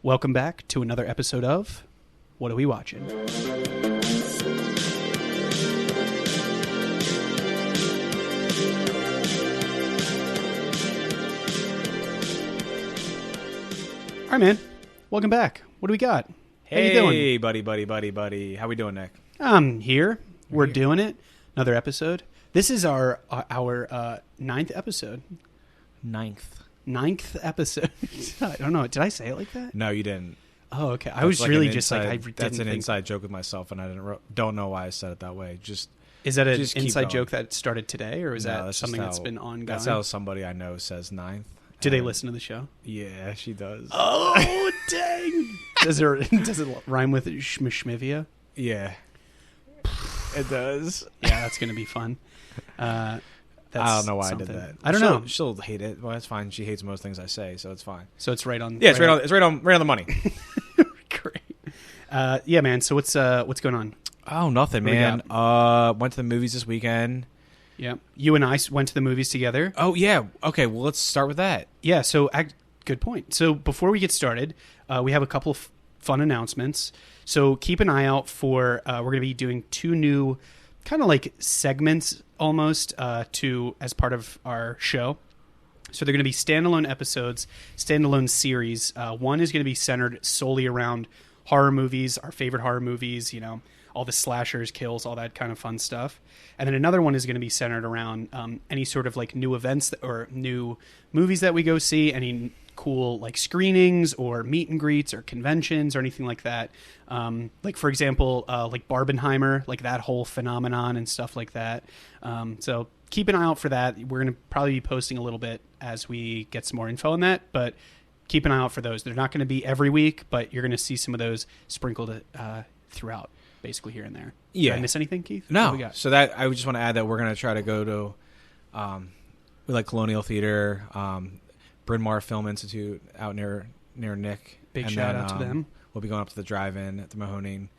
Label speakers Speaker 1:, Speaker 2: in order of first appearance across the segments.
Speaker 1: Welcome back to another episode of What Are We Watching? All right, man. Welcome back. What do we got? How you doing?
Speaker 2: Hey, buddy. How we doing, Nick?
Speaker 1: I'm here. We're doing it. Another episode. This is our ninth episode. Ninth episode. I don't know. Did I say it like that?
Speaker 2: No, you didn't.
Speaker 1: Oh, okay. I was really just like, I
Speaker 2: that's
Speaker 1: didn't
Speaker 2: an
Speaker 1: think...
Speaker 2: inside joke with myself, and I don't know why I said it that way.
Speaker 1: Is that an
Speaker 2: just keep
Speaker 1: inside
Speaker 2: going.
Speaker 1: joke that started today, or is
Speaker 2: No,
Speaker 1: that
Speaker 2: that's
Speaker 1: something
Speaker 2: just
Speaker 1: that's been ongoing?
Speaker 2: That's how somebody I know says ninth.
Speaker 1: Do they listen to the show?
Speaker 2: Yeah, she does.
Speaker 1: Oh, dang. Does it rhyme with schmivia?
Speaker 2: Yeah, it does.
Speaker 1: Yeah, that's going to be fun.
Speaker 2: I don't know why
Speaker 1: something.
Speaker 2: I did that.
Speaker 1: I don't know.
Speaker 2: She'll hate it. Well, that's fine. She hates most things I say, so it's fine.
Speaker 1: So it's right on.
Speaker 2: Yeah, it's right on the money.
Speaker 1: Great. Yeah, man. So what's going on?
Speaker 2: Oh, nothing,
Speaker 1: What do we
Speaker 2: man. Went to the movies this weekend.
Speaker 1: Yeah, you and I went to the movies together.
Speaker 2: Oh yeah. Okay. Well, let's start with that.
Speaker 1: Yeah. So good point. So before we get started, we have a couple of fun announcements. So keep an eye out for. We're going to be doing two new, kind of like segments almost as part of our show. So they're going to be standalone episodes, standalone series. One is going to be centered solely around horror movies, our favorite horror movies. You know, all the slashers, kills, all that kind of fun stuff. And then another one is going to be centered around any sort of like new events or new movies that we go see, any cool like screenings or meet and greets or conventions or anything like that. Like for example, like Barbenheimer, like that whole phenomenon and stuff like that. So keep an eye out for that. We're going to probably be posting a little bit as we get some more info on that, but keep an eye out for those. They're not going to be every week, but you're going to see some of those sprinkled throughout, basically here and there.
Speaker 2: Yeah.
Speaker 1: Did I miss anything, Keith?
Speaker 2: No.
Speaker 1: What we got?
Speaker 2: So that I would just want to add that we're going to try to go to we like Colonial Theater, Bryn Mawr Film Institute out near Nick.
Speaker 1: Big
Speaker 2: and
Speaker 1: shout
Speaker 2: then,
Speaker 1: out to them.
Speaker 2: We'll be going up to the drive-in at the Mahoning.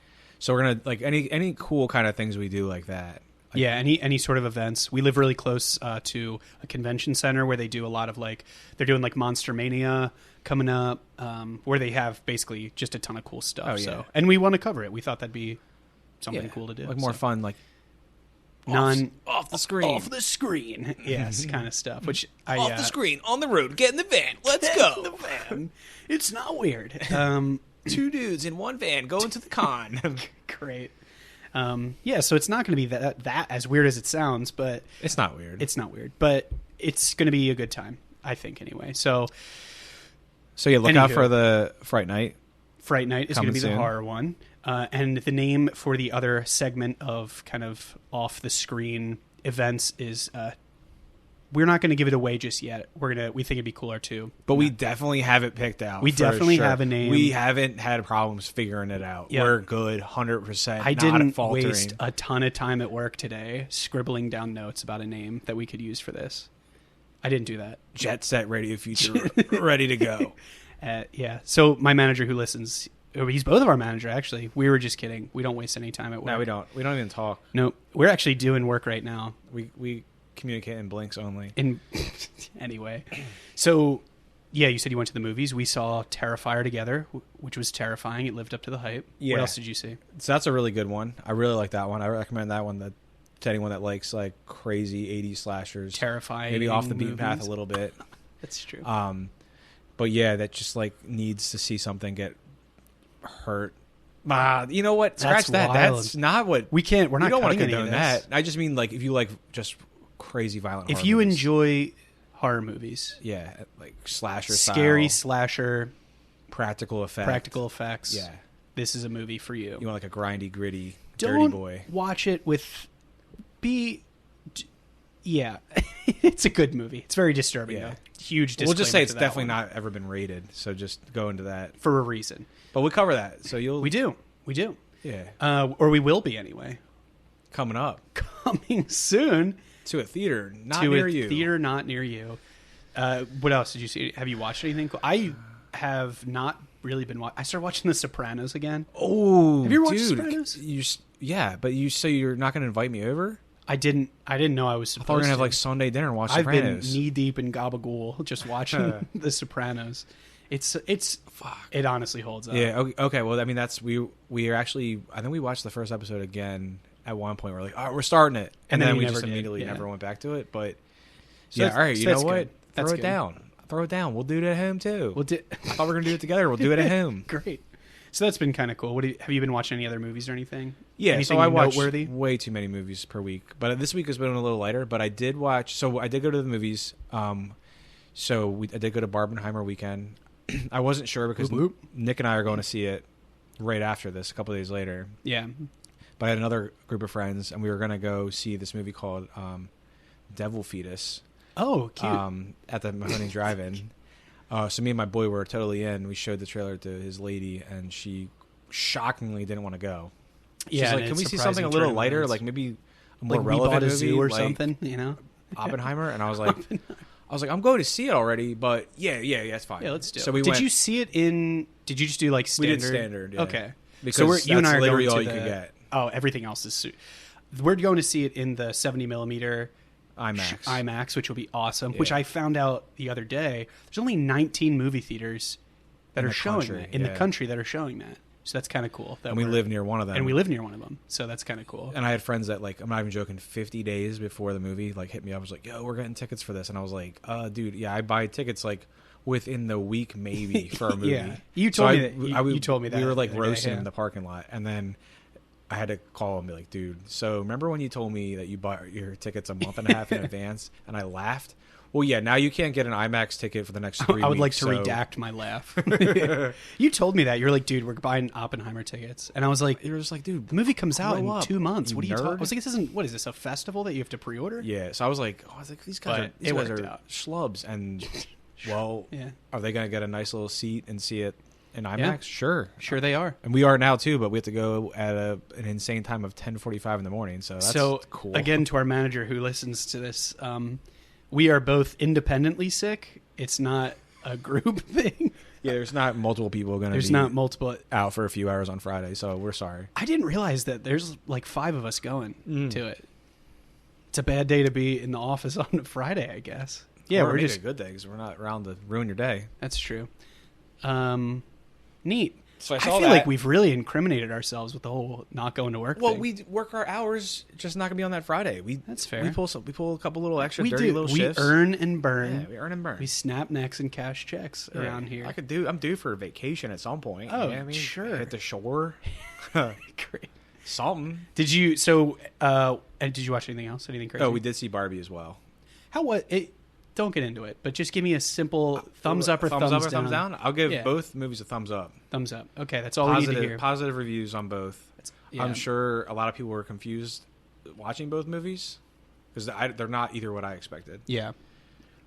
Speaker 2: So we're gonna like any cool kind of things we do like that. Like,
Speaker 1: Yeah, any sort of events. We live really close to a convention center where they do a lot of like, they're doing like Monster Mania coming up, where they have basically just a ton of cool stuff.
Speaker 2: Oh, yeah.
Speaker 1: So, and we want to cover it. We thought that'd be something cool to do.
Speaker 2: like more fun, like
Speaker 1: off
Speaker 2: the screen.
Speaker 1: Off the screen. Yes, kind of stuff. Which
Speaker 2: off the screen on the road. Get in the van. Let's
Speaker 1: Get
Speaker 2: go.
Speaker 1: in the van. It's not weird.
Speaker 2: Two dudes in one van going to the con.
Speaker 1: Great. Yeah, so it's not going to be that as weird as it sounds, but
Speaker 2: It's not weird.
Speaker 1: it's not weird. But it's going to be a good time, I think. Anyway, so
Speaker 2: So yeah, look out
Speaker 1: Anywho.
Speaker 2: for the Fright Night.
Speaker 1: Fright Night is going to
Speaker 2: Coming
Speaker 1: be the
Speaker 2: soon.
Speaker 1: horror one, and the name for the other segment of kind of off the screen events is. We're not going to give it away just yet. We think it'd be cooler too.
Speaker 2: But we definitely have it picked out.
Speaker 1: We
Speaker 2: for
Speaker 1: definitely
Speaker 2: sure.
Speaker 1: have a name.
Speaker 2: We haven't had problems figuring it out.
Speaker 1: Yeah.
Speaker 2: We're good, 100%.
Speaker 1: I
Speaker 2: not
Speaker 1: didn't
Speaker 2: faltering.
Speaker 1: waste a ton of time at work today scribbling down notes about a name that we could use for this. I didn't do that.
Speaker 2: Jet Set Radio Future, ready to go.
Speaker 1: Yeah. So my manager who listens, he's both of our manager actually. We were just kidding. We don't waste any time at work.
Speaker 2: No, we don't. We don't even talk.
Speaker 1: Nope. We're actually doing work right now.
Speaker 2: We communicate in blinks only.
Speaker 1: Anyway, so yeah, you said you went to the movies. We saw Terrifier together, which was terrifying. It lived up to the hype.
Speaker 2: Yeah.
Speaker 1: What else did you see?
Speaker 2: So that's a really good one. I really like that one. I recommend that one to anyone that likes like crazy 80s slashers.
Speaker 1: Terrifying.
Speaker 2: Maybe off the beaten path
Speaker 1: movies.
Speaker 2: a little bit.
Speaker 1: That's true.
Speaker 2: But yeah, that just like needs to see something get hurt. You know what? Scratch
Speaker 1: That's
Speaker 2: that.
Speaker 1: wild.
Speaker 2: That's not what
Speaker 1: we can't. We're not.
Speaker 2: you don't want to
Speaker 1: cutting any of
Speaker 2: condone
Speaker 1: this.
Speaker 2: that. I just mean like if you like just crazy violent.
Speaker 1: If
Speaker 2: horror
Speaker 1: you
Speaker 2: movies.
Speaker 1: enjoy horror movies,
Speaker 2: yeah, like slasher,
Speaker 1: scary
Speaker 2: style,
Speaker 1: slasher,
Speaker 2: practical effects.
Speaker 1: yeah, this is a movie for you.
Speaker 2: You want like a grindy, gritty,
Speaker 1: Don't
Speaker 2: dirty boy.
Speaker 1: watch it with. Yeah, it's a good movie. It's very disturbing.
Speaker 2: Yeah.
Speaker 1: Though. Huge.
Speaker 2: We'll just say it's
Speaker 1: disclaimer to that
Speaker 2: definitely
Speaker 1: one.
Speaker 2: not ever been rated. So just go into that.
Speaker 1: for a reason.
Speaker 2: But we'll cover that. So you'll
Speaker 1: We do.
Speaker 2: yeah
Speaker 1: Or we will be anyway.
Speaker 2: coming up
Speaker 1: Coming soon
Speaker 2: to a theater not
Speaker 1: to
Speaker 2: near
Speaker 1: a
Speaker 2: you.
Speaker 1: theater not near you. What else did you see? Have you watched anything cool? I have not really been watching. I started watching The Sopranos again.
Speaker 2: Oh,
Speaker 1: Have you ever watched
Speaker 2: dude,
Speaker 1: Sopranos?
Speaker 2: Yeah, but you say you're not going to invite me over?
Speaker 1: I didn't know I was
Speaker 2: I
Speaker 1: supposed
Speaker 2: thought we were going to have
Speaker 1: to.
Speaker 2: like Sunday dinner and watch
Speaker 1: I've been
Speaker 2: Sopranos.
Speaker 1: knee deep in gabagool just watching The Sopranos. It's it honestly holds up.
Speaker 2: Yeah. Okay. Well, I mean, we are actually. I think we watched the first episode again at one point. We're like, all right, we're starting it, and then we just immediately never went back to it. But so all right, you know what? Throw it down. Throw it down. We'll do it at home too. I thought we were gonna do it together. We'll do it at home.
Speaker 1: Great. So that's been kind of cool. Have you been watching any other movies or anything?
Speaker 2: Yeah,
Speaker 1: anything
Speaker 2: so I watch
Speaker 1: noteworthy?
Speaker 2: Way too many movies per week. But this week has been a little lighter. But I did watch. So I did go to the movies. I did go to Barbenheimer weekend. I wasn't sure because Nick and I are going to see it right after this, a couple of days later.
Speaker 1: Yeah.
Speaker 2: But I had another group of friends, and we were going to go see this movie called Devil Fetus.
Speaker 1: Oh, cute.
Speaker 2: At the Mahoney Drive-In. So me and my boy were totally in. We showed the trailer to his lady, and she shockingly didn't want to go. She's like, can we see something a little lighter, like maybe a more relevant movie,
Speaker 1: zoo or
Speaker 2: like
Speaker 1: something, you know?
Speaker 2: Oppenheimer? And I was like, I'm going to see it already, but yeah, it's fine.
Speaker 1: Yeah, let's do it.
Speaker 2: So
Speaker 1: did you see it in? Did you just do like standard?
Speaker 2: We did standard. Yeah.
Speaker 1: Okay,
Speaker 2: because
Speaker 1: you and I are
Speaker 2: literally
Speaker 1: going
Speaker 2: all
Speaker 1: to
Speaker 2: you could get.
Speaker 1: Oh, everything else is. We're going to see it in the 70 millimeter
Speaker 2: IMAX,
Speaker 1: which will be awesome.
Speaker 2: Yeah.
Speaker 1: Which I found out the other day. There's only 19 movie theaters that are showing that in the country that are showing that. So that's kind of cool.
Speaker 2: And we live near one of them.
Speaker 1: And we live near one of them. So that's kind of cool.
Speaker 2: And I had friends that, like, I'm not even joking, 50 days before the movie, like, hit me up. I was like, yo, we're getting tickets for this. And I was like, dude, yeah, I buy tickets, like, within the week maybe for a movie.
Speaker 1: Yeah. You told me that. You told me that.
Speaker 2: We were, like, roasting in the parking lot. And then I had to call and be like, dude, so remember when you told me that you bought your tickets a month and a half in advance? And I laughed. Well, yeah, now you can't get an IMAX ticket for the next 3 weeks.
Speaker 1: I would like to redact my laugh. You told me that. You're like, dude, we're buying Oppenheimer tickets. And I was like,
Speaker 2: you were just like, dude,
Speaker 1: the movie comes out in 2 months. What are you talking? I was like, what is this, a festival that you have to pre-order?
Speaker 2: Yeah, so I was like, these guys are schlubs. And, well,
Speaker 1: yeah.
Speaker 2: Are they going to get a nice little seat and see it in IMAX? Yeah. Sure
Speaker 1: they are.
Speaker 2: And we are now, too, but we have to go at an insane time of 10:45 in the morning. So that's cool.
Speaker 1: Again, to our manager who listens to this, we are both independently sick. It's not a group thing.
Speaker 2: Yeah, there's not multiple people going to be
Speaker 1: There's not multiple
Speaker 2: out for a few hours on Friday, so we're sorry.
Speaker 1: I didn't realize that there's like 5 of us going to it. It's a bad day to be in the office on a Friday, I guess.
Speaker 2: Yeah, we're just a good day because we're not around to ruin your day.
Speaker 1: That's true. Neat.
Speaker 2: So I
Speaker 1: feel like we've really incriminated ourselves with the whole not going to work thing.
Speaker 2: Well, we work our hours, just not going to be on that Friday.
Speaker 1: That's fair.
Speaker 2: We pull a couple little extra little shifts.
Speaker 1: We earn and burn.
Speaker 2: Yeah, we earn and burn.
Speaker 1: We snap necks and cash checks around here.
Speaker 2: I'm due for a vacation at some point.
Speaker 1: Oh,
Speaker 2: you know I mean?
Speaker 1: Sure.
Speaker 2: Hit the shore.
Speaker 1: Great.
Speaker 2: Something.
Speaker 1: Did you? So, and did you watch anything else? Anything crazy?
Speaker 2: Oh, we did see Barbie as well.
Speaker 1: How what? Don't get into it, but just give me a simple thumbs up or thumbs down.
Speaker 2: I'll give both movies a thumbs up.
Speaker 1: Thumbs up. Okay, that's all we need to hear.
Speaker 2: Positive reviews on both. Yeah. I'm sure a lot of people were confused watching both movies because they're not either what I expected.
Speaker 1: Yeah,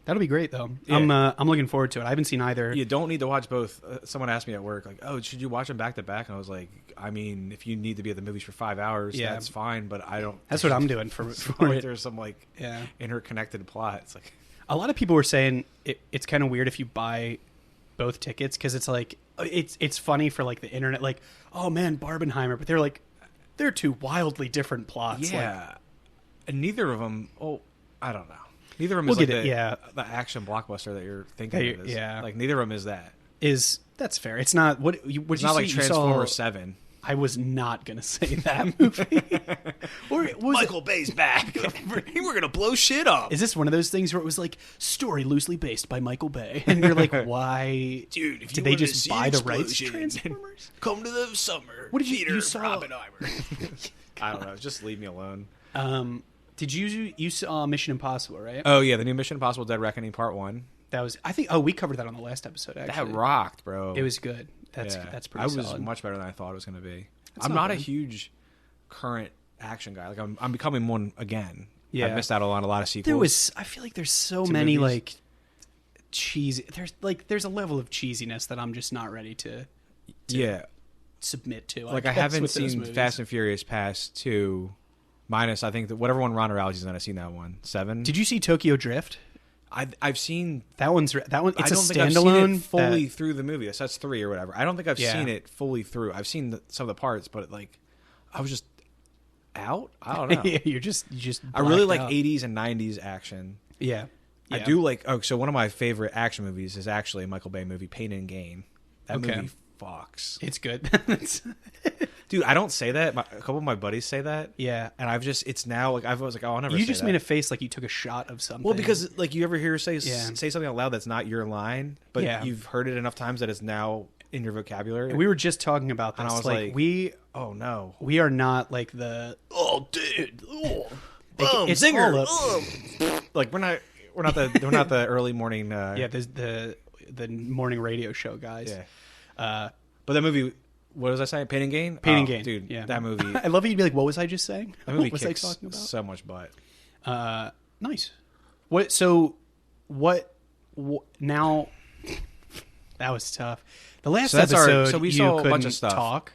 Speaker 1: that'll be great though. Yeah. I'm looking forward to it. I haven't seen either.
Speaker 2: You don't need to watch both. Someone asked me at work, like, "Oh, should you watch them back to back?" And I was like, "I mean, if you need to be at the movies for 5 hours, that's fine. But I don't."
Speaker 1: That's what I'm doing for it.
Speaker 2: There's some interconnected plot. It's like.
Speaker 1: A lot of people were saying it's kind of weird if you buy both tickets because it's like it's funny for like the internet, like, oh man, Barbenheimer, but they're 2 wildly different plots.
Speaker 2: Yeah, and neither of them. Oh, I don't know. Neither of them is like the action blockbuster that you're thinking of.
Speaker 1: Yeah,
Speaker 2: like neither of them is that.
Speaker 1: That's fair? It's not what
Speaker 2: it's not like Transformers 7.
Speaker 1: I was not going to say that movie.
Speaker 2: Michael Bay's back. We're going to blow shit up.
Speaker 1: Is this one of those things where it was like, story loosely based by Michael Bay? And you're like, why?
Speaker 2: Dude,
Speaker 1: did they just buy the rights to Transformers?
Speaker 2: Come to the summer.
Speaker 1: What did you saw?
Speaker 2: I don't know. Just leave me alone.
Speaker 1: Did you saw Mission Impossible, right?
Speaker 2: Oh, yeah. The new Mission Impossible Dead Reckoning Part 1.
Speaker 1: That was, I think, we covered that on the last episode, actually.
Speaker 2: That rocked, bro.
Speaker 1: It was good. That's pretty solid.
Speaker 2: I was much better than I thought it was going to be. I'm not a huge current action guy. Like I'm becoming one again. Yeah. I missed out on a lot of sequels.
Speaker 1: I feel like there's so many movies. Like cheesy. There's a level of cheesiness that I'm just not ready to submit to.
Speaker 2: Like I haven't seen Fast and Furious past 2, minus I think that whatever one Ronda Rousey's in. I've seen that one 7.
Speaker 1: Did you see Tokyo Drift?
Speaker 2: I've seen
Speaker 1: that one. It's a standalone.
Speaker 2: I don't think I've seen it fully through the movie. That's 3 or whatever. I don't think I've seen it fully through. I've seen some of the parts, but like I was just out. I don't know.
Speaker 1: You just.
Speaker 2: I really like 80s and 90s action.
Speaker 1: Yeah,
Speaker 2: I do like. Oh, so one of my favorite action movies is actually a Michael Bay movie, Pain and Gain. That movie fucks.
Speaker 1: It's good.
Speaker 2: Dude, I don't say that. A couple of my buddies say that.
Speaker 1: Yeah,
Speaker 2: and it's now like I was like, oh, I'll never.
Speaker 1: You
Speaker 2: say
Speaker 1: just
Speaker 2: that.
Speaker 1: made a face like you took a shot of something.
Speaker 2: Well, because like you ever hear say something out loud that's not your line, but you've heard it enough times that it's now in your vocabulary.
Speaker 1: And we were just talking about this.
Speaker 2: And I was like, oh no,
Speaker 1: we are not like the dude,
Speaker 2: it's zinger. Like we're not the early morning.
Speaker 1: The morning radio show guys.
Speaker 2: Yeah. But that movie. What was I saying? Pain and Gain?
Speaker 1: Pain and Gain.
Speaker 2: Dude,
Speaker 1: yeah.
Speaker 2: That movie.
Speaker 1: I love it. You'd be like, what was I just saying?
Speaker 2: That movie
Speaker 1: what was I talking about?
Speaker 2: So much butt.
Speaker 1: Nice. Now, that was tough. The last episode,
Speaker 2: so we saw a bunch of stuff.
Speaker 1: Talk.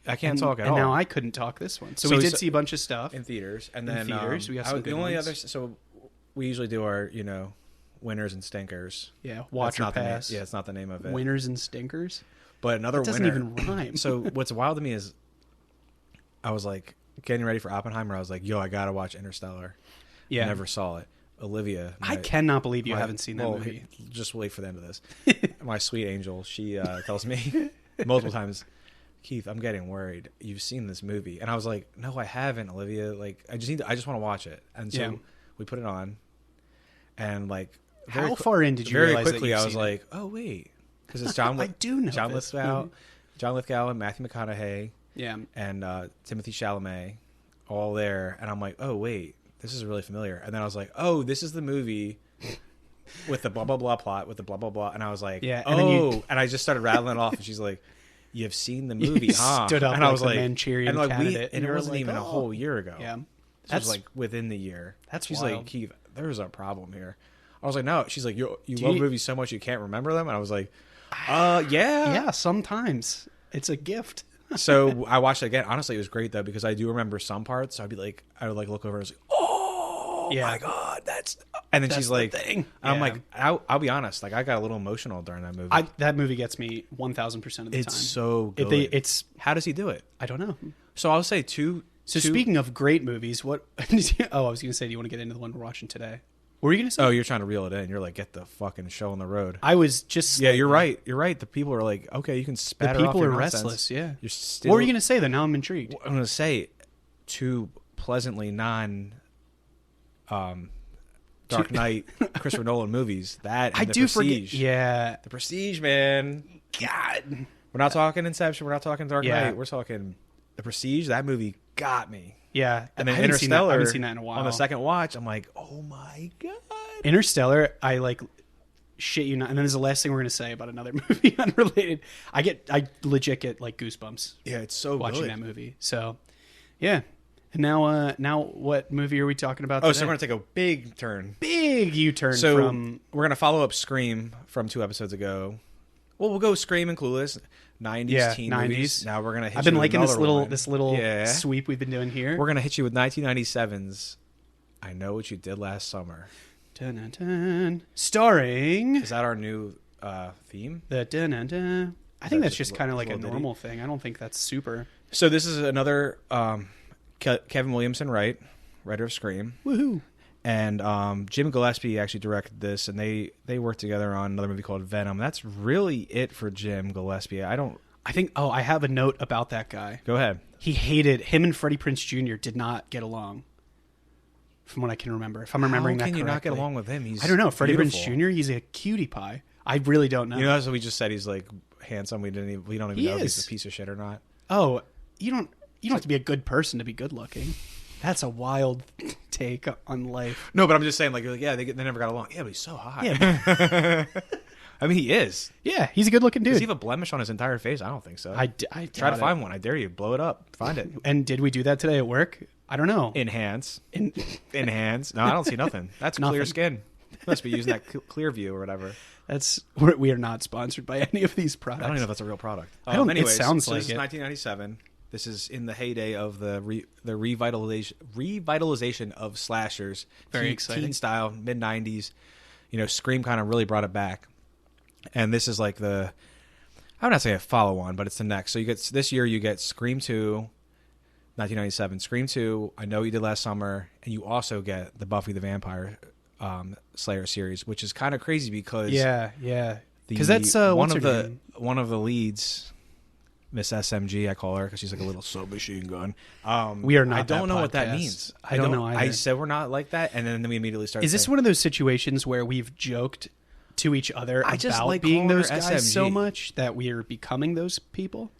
Speaker 2: I can't talk at all.
Speaker 1: And now I couldn't talk this one. So we did see a bunch of stuff.
Speaker 2: In theaters. And then
Speaker 1: we got some good ones.
Speaker 2: So we usually do our, winners and stinkers.
Speaker 1: Yeah, watch or pass.
Speaker 2: It's not the name of it.
Speaker 1: Winners and stinkers?
Speaker 2: But another winner.
Speaker 1: Doesn't even rhyme.
Speaker 2: So what's wild to me is I was like getting ready for Oppenheimer. I was like, yo, I got to watch Interstellar.
Speaker 1: Yeah.
Speaker 2: I never saw it. Olivia.
Speaker 1: I cannot believe you haven't seen that movie.
Speaker 2: Just wait for the end of this. My sweet angel, she tells me multiple times, Keith, I'm getting worried. You've seen this movie. And I was like, no, I haven't, Olivia. Like, I just want to watch it. And so we put it on. And like,
Speaker 1: how far in did you realize
Speaker 2: quickly,
Speaker 1: that
Speaker 2: I was like, oh, wait. Because it's John
Speaker 1: I do know
Speaker 2: John Lithgow and Matthew McConaughey.
Speaker 1: Yeah.
Speaker 2: And Timothy Chalamet all there. And I'm like, oh, wait. This is really familiar. And then I was like, oh, this is the movie with the blah, blah, blah plot, with the blah, blah, blah. And I was like, and I just started rattling it off. And she's like, you've seen the movie, huh?
Speaker 1: Stood up
Speaker 2: and I was
Speaker 1: like, Manchurian candidate.
Speaker 2: And it wasn't even a whole year ago.
Speaker 1: Yeah.
Speaker 2: This was like within the year. She's
Speaker 1: wild.
Speaker 2: like, Keith, there's a problem here. I was like, no. She's like, you love movies so much you can't remember them? And I was like, yeah.
Speaker 1: Yeah, sometimes. It's a gift.
Speaker 2: So I watched it again. Honestly, it was great, though, because I do remember some parts. So I would look over and I was like, oh, my God, that's... And then she's like...
Speaker 1: thing.
Speaker 2: I'm like, I'll be honest. Like, I got a little emotional during that movie.
Speaker 1: That movie gets me 1,000% of the time.
Speaker 2: It's so good. How does he do it?
Speaker 1: I don't know.
Speaker 2: So I'll say two...
Speaker 1: So speaking of great movies, what... I was going to say, do you want to get into the one we're watching today? What were you going to say?
Speaker 2: Oh, you're trying to reel it in. You're like, get the fucking show on the road.
Speaker 1: I was just...
Speaker 2: Yeah, you're right. You're right. The people are like, okay, you can spatter off your nonsense. The people are restless,
Speaker 1: yeah.
Speaker 2: You're still...
Speaker 1: What were you going to say, then? Now I'm intrigued.
Speaker 2: I'm going to say two pleasantly Dark Knight, Christopher Nolan movies. That and
Speaker 1: I
Speaker 2: The
Speaker 1: do
Speaker 2: Prestige.
Speaker 1: Forget. Yeah.
Speaker 2: The Prestige, man.
Speaker 1: God.
Speaker 2: We're not talking Inception. We're not talking Dark
Speaker 1: Yeah.
Speaker 2: Knight. We're talking The Prestige. That movie got me.
Speaker 1: Yeah.
Speaker 2: And then Interstellar.
Speaker 1: I haven't seen that in a while.
Speaker 2: On the second watch, I'm like, oh my God.
Speaker 1: Interstellar, I like shit you not. And then there's the last thing we're going to say about another movie unrelated. I legit get like goosebumps.
Speaker 2: Yeah, it's so
Speaker 1: watching
Speaker 2: good.
Speaker 1: that movie. So, yeah. And now what movie are we talking about today?
Speaker 2: So we're going to take a big turn.
Speaker 1: Big U-turn
Speaker 2: from... We're going to follow up Scream from 2 episodes ago. Well, we'll go Scream and Clueless. 90s teen 90s. Movies. Now we're going to hit
Speaker 1: I've been
Speaker 2: you
Speaker 1: liking
Speaker 2: with
Speaker 1: this little sweep we've been doing here.
Speaker 2: We're going to hit you with 1997's I Know What You Did Last Summer.
Speaker 1: Dun, dun, dun. Starring...
Speaker 2: Is that our new theme?
Speaker 1: The dun, dun, dun. I think that's just kind of like a normal thing. I don't think that's super.
Speaker 2: So this is another Kevin Williamson, writer of Scream.
Speaker 1: Woohoo!
Speaker 2: And Jim Gillespie actually directed this, and they worked together on another movie called Venom. That's really it for Jim Gillespie. I
Speaker 1: have a note about that guy.
Speaker 2: Go ahead.
Speaker 1: He hated him and Freddie Prinze Jr. did not get along. From what I can remember, if I'm remembering that correctly.
Speaker 2: How can you not get along with him?
Speaker 1: I don't know. Freddie Prinze Jr. He's a cutie pie. I really don't know.
Speaker 2: You know, so we just said he's like handsome. We don't even know if he's a piece of shit or not.
Speaker 1: Oh, you don't have to be a good person to be good looking. That's a wild take on life.
Speaker 2: No, but I'm just saying, like yeah, they never got along. Yeah, but he's so hot. Yeah. I mean, he is.
Speaker 1: Yeah, he's a good-looking dude.
Speaker 2: Does he have a blemish on his entire face? I don't think so.
Speaker 1: I
Speaker 2: try to find one. I dare you. Blow it up. Find it.
Speaker 1: And did we do that today at work? I don't know.
Speaker 2: Enhance. Enhance. No, I don't see nothing. That's clear skin. Must be using that Clear View or whatever.
Speaker 1: We are not sponsored by any of these products.
Speaker 2: I don't even know if that's a real product.
Speaker 1: Anyways, it sounds like
Speaker 2: this is 1997. This is in the heyday of the revitalization of slashers.
Speaker 1: Very exciting.
Speaker 2: Teen style, mid-90s. Scream kind of really brought it back. And this is like I would not say a follow-on, but it's the next. So this year you get Scream 2, 1997. Scream 2, I Know You Did Last Summer, and you also get the Buffy the Vampire Slayer series, which is kind of crazy because
Speaker 1: because that's
Speaker 2: one of the leads, Miss SMG, I call her because she's like a little submachine gun.
Speaker 1: We are not.
Speaker 2: I don't know
Speaker 1: podcast.
Speaker 2: what that means.
Speaker 1: I don't know either.
Speaker 2: I said we're not like that, and then we immediately started.
Speaker 1: Is this one of those situations where we've joked to each other about being those guys SMG. So much that we are becoming those people?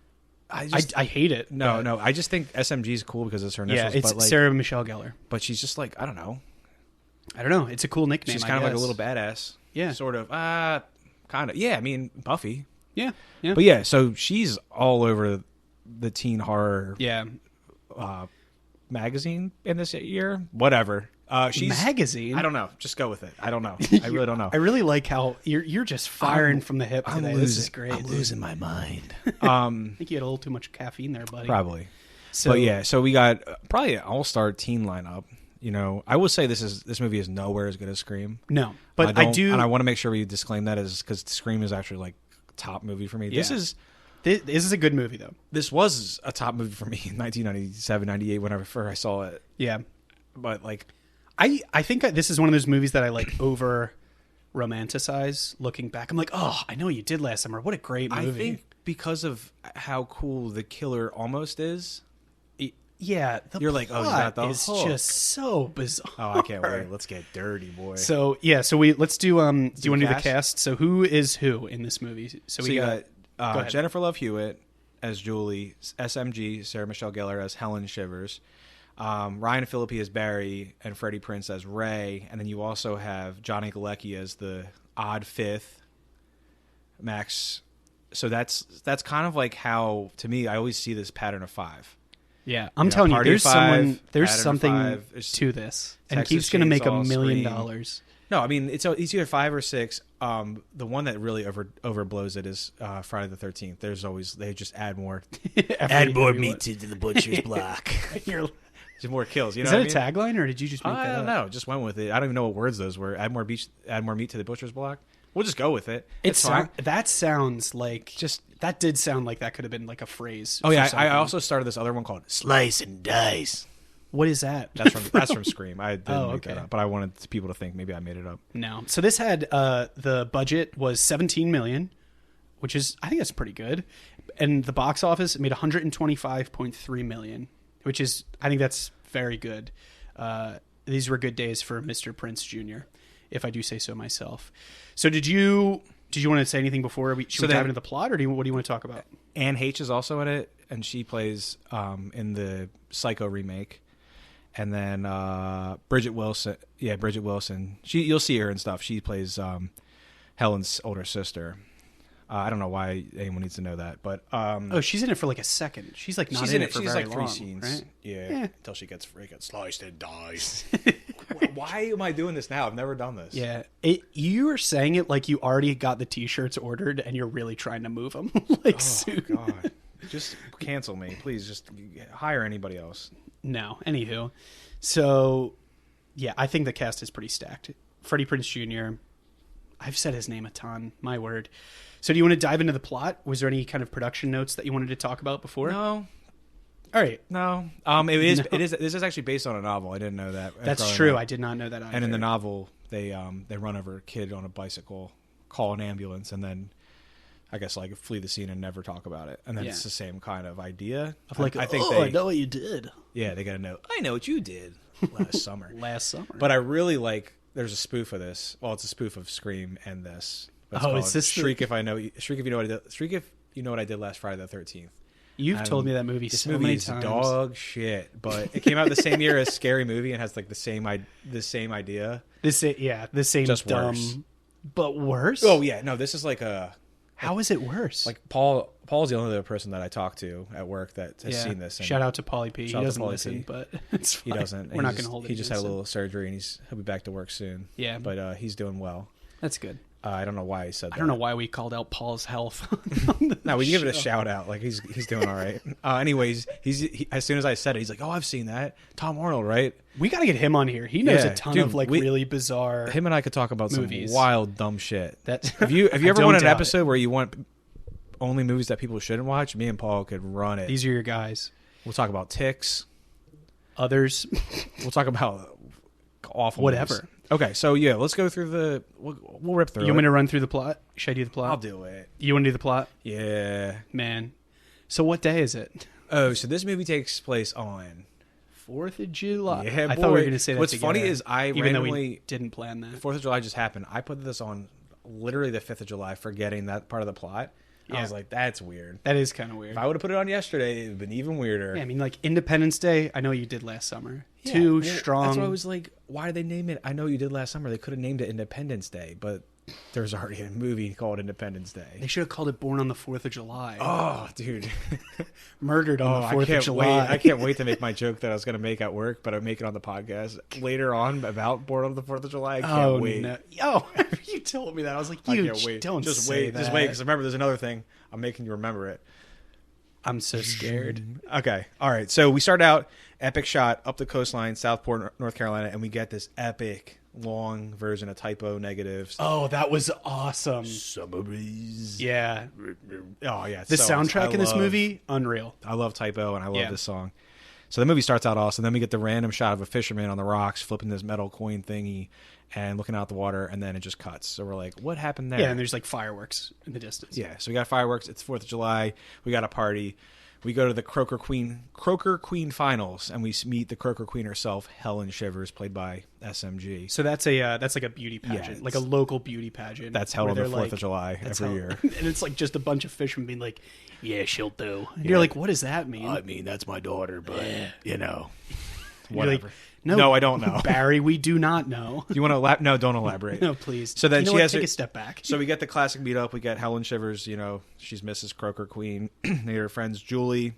Speaker 1: I hate it.
Speaker 2: No. I just think SMG is cool because it's her initials.
Speaker 1: Yeah, it's
Speaker 2: but like,
Speaker 1: Sarah Michelle Gellar.
Speaker 2: But she's just like, I don't know.
Speaker 1: It's a cool nickname.
Speaker 2: She's kind of like a little badass.
Speaker 1: Yeah.
Speaker 2: Sort of. Kind of. Yeah, I mean, Buffy.
Speaker 1: Yeah.
Speaker 2: But yeah, so she's all over the teen horror magazine in this year. Whatever. She's
Speaker 1: magazine.
Speaker 2: I don't know. Just go with it. I don't know. I really don't know.
Speaker 1: I really like how you're just firing from the hip today. This is great.
Speaker 2: I'm losing my mind.
Speaker 1: I think you had a little too much caffeine there, buddy.
Speaker 2: Probably. So we got probably an all-star teen lineup. You know, I will say this movie is nowhere as good as Scream.
Speaker 1: No, but I do,
Speaker 2: and I want to make sure we disclaim that is because Scream is actually like top movie for me.
Speaker 1: Yeah. This is a good movie though.
Speaker 2: This was a top movie for me in 1997, 98 whenever first I saw it.
Speaker 1: Yeah,
Speaker 2: but like.
Speaker 1: I think this is one of those movies that I like over romanticize looking back. I'm like, oh, I know what you did last summer. What a great movie.
Speaker 2: I think because of how cool the killer almost is.
Speaker 1: Yeah,
Speaker 2: you're like, oh, you got the
Speaker 1: it's
Speaker 2: hook.
Speaker 1: Just so bizarre.
Speaker 2: Oh, I can't wait. Let's get dirty, boy.
Speaker 1: So let's do. Do you want to do the cast? So who is who in this movie? So we got
Speaker 2: Jennifer Love Hewitt as Julie, SMG, Sarah Michelle Gellar as Helen Shivers. Ryan Phillippe as Barry and Freddie Prinze as Ray, and then you also have Johnny Galecki as the odd fifth, Max. So that's kind of like how, to me, I always see this patther of five.
Speaker 1: Yeah, I'm telling you, there's something to this, and it keeps going to make $1 million.
Speaker 2: No, I mean it's either 5 or 6. The one that really overblows it is Friday the 13th. They just add more, meat to the butcher's block. Just more kills. You know,
Speaker 1: is that a tagline, or did you just make that up?
Speaker 2: I don't know. Just went with it. I don't even know what words those were. Add more meat to the butcher's block. We'll just go with it.
Speaker 1: That sounds like that did sound like that could have been like a phrase.
Speaker 2: Oh yeah, I also started this other one called Slice and Dice.
Speaker 1: What is that?
Speaker 2: That's from Scream. I didn't make that up, but I wanted people to think maybe I made it up.
Speaker 1: No. So this had the budget was $17 million, which is, I think that's pretty good, and the box office made $125.3 million, which is, I think that's very good. These were good days for Mr. Prinze Jr., if I do say so myself. So did you want to say anything before we dive into the plot, or what do you want to talk about?
Speaker 2: Anne H is also in it, and she plays in the Psycho remake. And then Bridget Wilson. Yeah, Bridget Wilson. You'll see her and stuff. She plays Helen's older sister. I don't know why anyone needs to know that, but
Speaker 1: she's in it for like a second. She's like not in it for very long. She's like 3 scenes,
Speaker 2: right? Yeah, until she gets sliced and dies. Why am I doing this now? I've never done this.
Speaker 1: Yeah, you are saying it like you already got the T-shirts ordered and you're really trying to move them. Soon.
Speaker 2: God, just cancel me, please. Just hire anybody else.
Speaker 1: No. Anywho, so yeah, I think the cast is pretty stacked. Freddie Prinze Jr. I've said his name a ton. My word. So do you want to dive into the plot? Was there any kind of production notes that you wanted to talk about before?
Speaker 2: No.
Speaker 1: All right.
Speaker 2: No. It is. This is actually based on a novel. I didn't know that.
Speaker 1: That's true. I did not know that either.
Speaker 2: And in the novel, they run over a kid on a bicycle, call an ambulance, and then I guess like flee the scene and never talk about it. And then it's the same kind of idea.
Speaker 1: Of like, I know what you did.
Speaker 2: Yeah, they got to know. I know what you did last summer.
Speaker 1: Last summer.
Speaker 2: But I really like. There's a spoof of this. Well, it's a spoof of Scream and this.
Speaker 1: It's this
Speaker 2: Shriek if I know. Shriek if you know what I did. Shriek if you know what I did last Friday the 13th.
Speaker 1: You've told me that movie so many times. This movie is
Speaker 2: dog shit, but it came out the same year as Scary Movie and has like the same idea.
Speaker 1: The same
Speaker 2: just
Speaker 1: dumb,
Speaker 2: worse.
Speaker 1: But worse.
Speaker 2: Oh yeah, no, this is like a.
Speaker 1: How is it worse?
Speaker 2: Like Paul's the only other person that I talk to at work that has seen this.
Speaker 1: Shout out to Paulie P. He doesn't listen, but it's fine.
Speaker 2: He doesn't.
Speaker 1: We're not going to hold it.
Speaker 2: He just had a little surgery and he'll be back to work soon.
Speaker 1: Yeah,
Speaker 2: but he's doing well.
Speaker 1: That's good.
Speaker 2: I don't know why he said that.
Speaker 1: I don't know why we called out Paul's health.
Speaker 2: No, we give it a shout out. Like he's doing all right. Anyways, as soon as I said it, he's like, "Oh, I've seen that. Tom Arnold, right?"
Speaker 1: We got to get him on here. He knows a ton of really bizarre.
Speaker 2: Him and I could talk about
Speaker 1: movies.
Speaker 2: Some wild dumb shit.
Speaker 1: Have
Speaker 2: you ever want an episode where you want only movies that people shouldn't watch? Me and Paul could run it.
Speaker 1: These are your guys.
Speaker 2: We'll talk about ticks.
Speaker 1: Others.
Speaker 2: We'll talk about awful
Speaker 1: whatever.
Speaker 2: Movies. Okay, so yeah, let's go through we'll rip through it.
Speaker 1: You want me to run through the plot? Should I do the plot?
Speaker 2: I'll do it.
Speaker 1: You want to do the plot?
Speaker 2: Yeah.
Speaker 1: Man. So what day is it?
Speaker 2: Oh, so this movie takes place on
Speaker 1: 4th of July.
Speaker 2: Yeah,
Speaker 1: I thought we were going to say that
Speaker 2: What's
Speaker 1: together,
Speaker 2: funny is
Speaker 1: even though we didn't plan that.
Speaker 2: 4th of July just happened. I put this on literally the 5th of July, forgetting that part of the plot. Yeah. I was like, that's weird.
Speaker 1: That is kind of weird.
Speaker 2: If I would have put it on yesterday, it would have been even weirder.
Speaker 1: Yeah, I mean, like Independence Day, I know you did last summer. Yeah, Too strong.
Speaker 2: That's why I was like, why did they name it? I know you did last summer. They could have named it Independence Day, but there's already a movie called Independence Day.
Speaker 1: They should have called it Born on the 4th of July.
Speaker 2: Oh, dude.
Speaker 1: Murdered on the 4th of July.
Speaker 2: I can't wait to make my joke that I was going to make at work, but I make it on the podcast later on about Born on the 4th of July. I can't wait.
Speaker 1: No. Oh, you told me that. I was like, I can't wait. Don't just say that.
Speaker 2: Just wait, because remember, there's another thing. I'm making you remember it.
Speaker 1: I'm so scared.
Speaker 2: Okay. All right. So we start out, epic shot up the coastline, Southport, North Carolina, and we get this epic long version of typo negatives.
Speaker 1: Oh, that was awesome.
Speaker 2: Summer breeze.
Speaker 1: Yeah.
Speaker 2: Oh, yeah.
Speaker 1: The soundtrack in this movie, unreal.
Speaker 2: I love typo, and I love this song. So the movie starts out awesome. Then we get the random shot of a fisherman on the rocks flipping this metal coin thingy and looking out the water, and then it just cuts. So we're like, what happened there?
Speaker 1: Yeah, and there's like fireworks in the distance.
Speaker 2: Yeah, so we got fireworks. It's 4th of July. We got a party. We go to the Croaker Queen finals, and we meet the Croaker Queen herself, Helen Shivers, played by SMG.
Speaker 1: So that's like a beauty pageant, like a local beauty pageant.
Speaker 2: That's held on the 4th of July every year.
Speaker 1: And it's like just a bunch of fishermen being like, yeah, she'll do. And you're like, what does that mean?
Speaker 2: I mean, that's my daughter, but, you know,
Speaker 1: whatever.
Speaker 2: Like, no, I don't know.
Speaker 1: Barry, we do not know.
Speaker 2: Do you want to elaborate? No, don't elaborate.
Speaker 1: No, please.
Speaker 2: So then she has
Speaker 1: take a step back.
Speaker 2: So we get the classic meet up. We get Helen Shivers, you know, she's Mrs. Croaker Queen. They get her friends Julie,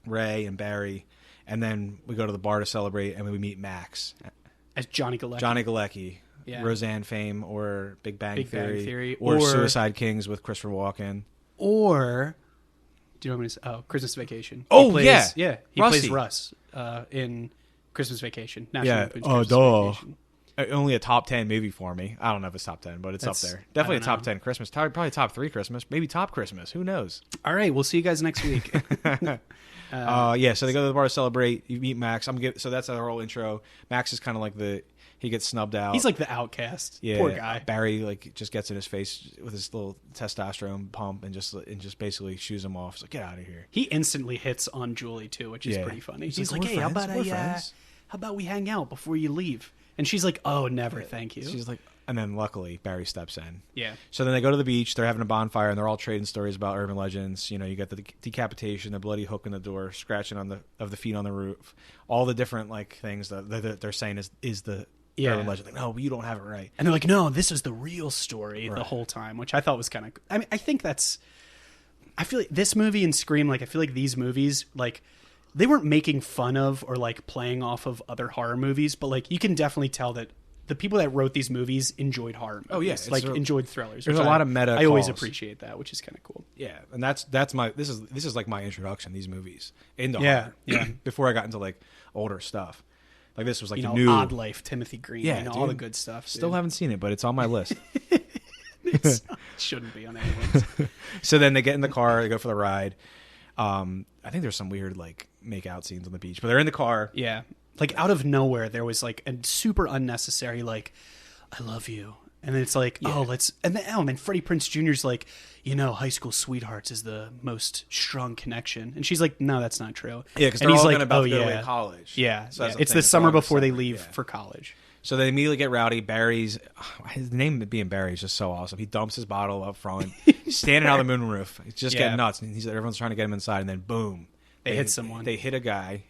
Speaker 2: Ray, and Barry. And then we go to the bar to celebrate, and we meet Max.
Speaker 1: As Johnny Galecki.
Speaker 2: Johnny Galecki.
Speaker 1: Yeah.
Speaker 2: Roseanne fame or Big Bang
Speaker 1: Theory.
Speaker 2: Or Suicide Kings with Christopher Walken.
Speaker 1: Or, do you know what I'm going to say? Oh, Christmas Vacation.
Speaker 2: Oh,
Speaker 1: Yeah. He
Speaker 2: Rusty.
Speaker 1: plays Russ in Christmas Vacation. National
Speaker 2: Yeah.
Speaker 1: Lampoon's Christmas Vacation.
Speaker 2: Only a top 10 movie for me. I don't know if it's top 10, but it's up there. Definitely a top 10 Christmas. Probably top 3 Christmas. Maybe top Christmas. Who knows?
Speaker 1: All right. We'll see you guys next week.
Speaker 2: Yeah, so they go to the bar to celebrate. You meet Max. So that's our whole intro. Max is kind of like he gets snubbed out.
Speaker 1: He's like the outcast.
Speaker 2: Yeah,
Speaker 1: poor guy.
Speaker 2: Barry like just gets in his face with his little testosterone pump and just basically shoos him off. He's like, get out of here.
Speaker 1: He instantly hits on Julie too, which is pretty funny. He's like, hey, how about we hang out before you leave? And she's like, oh, never, thank you.
Speaker 2: She's like, and then luckily Barry steps in.
Speaker 1: Yeah.
Speaker 2: So then they go to the beach. They're having a bonfire, and they're all trading stories about urban legends. You know, you got the decapitation, the bloody hook in the door, scratching of the feet on the roof, all the different like things that they're saying is the urban legend. Like, no, you don't have it right.
Speaker 1: And they're like, no, this is the real story the whole time, which I thought was kind of. I mean, I feel like this movie and Scream, like I feel like these movies, like they weren't making fun of or like playing off of other horror movies, but like you can definitely tell that the people that wrote these movies enjoyed horror movies.
Speaker 2: Oh yes,
Speaker 1: like enjoyed thrillers.
Speaker 2: There's a lot of meta.
Speaker 1: I always appreciate that, which is kind of cool.
Speaker 2: Yeah, and that's my this is like my introduction. These movies into horror.
Speaker 1: Yeah.
Speaker 2: Before I got into like older stuff, like this was like
Speaker 1: the
Speaker 2: new
Speaker 1: Odd Life, Timothy Green, all the good stuff.
Speaker 2: Still haven't seen it, but it's on my list.
Speaker 1: It shouldn't be on anyone's.
Speaker 2: So then they get in the car, they go for the ride. I think there's some weird like make out scenes on the beach, but they're in the car.
Speaker 1: Yeah. Like out of nowhere, there was like a super unnecessary, like, I love you. And then it's like, and then Freddie Prinze Jr.'s like, high school sweethearts is the most strong connection. And she's like, no, that's not true.
Speaker 2: Yeah, because they're all about to go away to college.
Speaker 1: Yeah. So it's the summer before they leave for college.
Speaker 2: So they immediately get rowdy. His name being Barry is just so awesome. He dumps his bottle up front, standing out of the moonroof. He's just getting nuts. And everyone's trying to get him inside, and then boom.
Speaker 1: They hit someone.
Speaker 2: They hit a guy.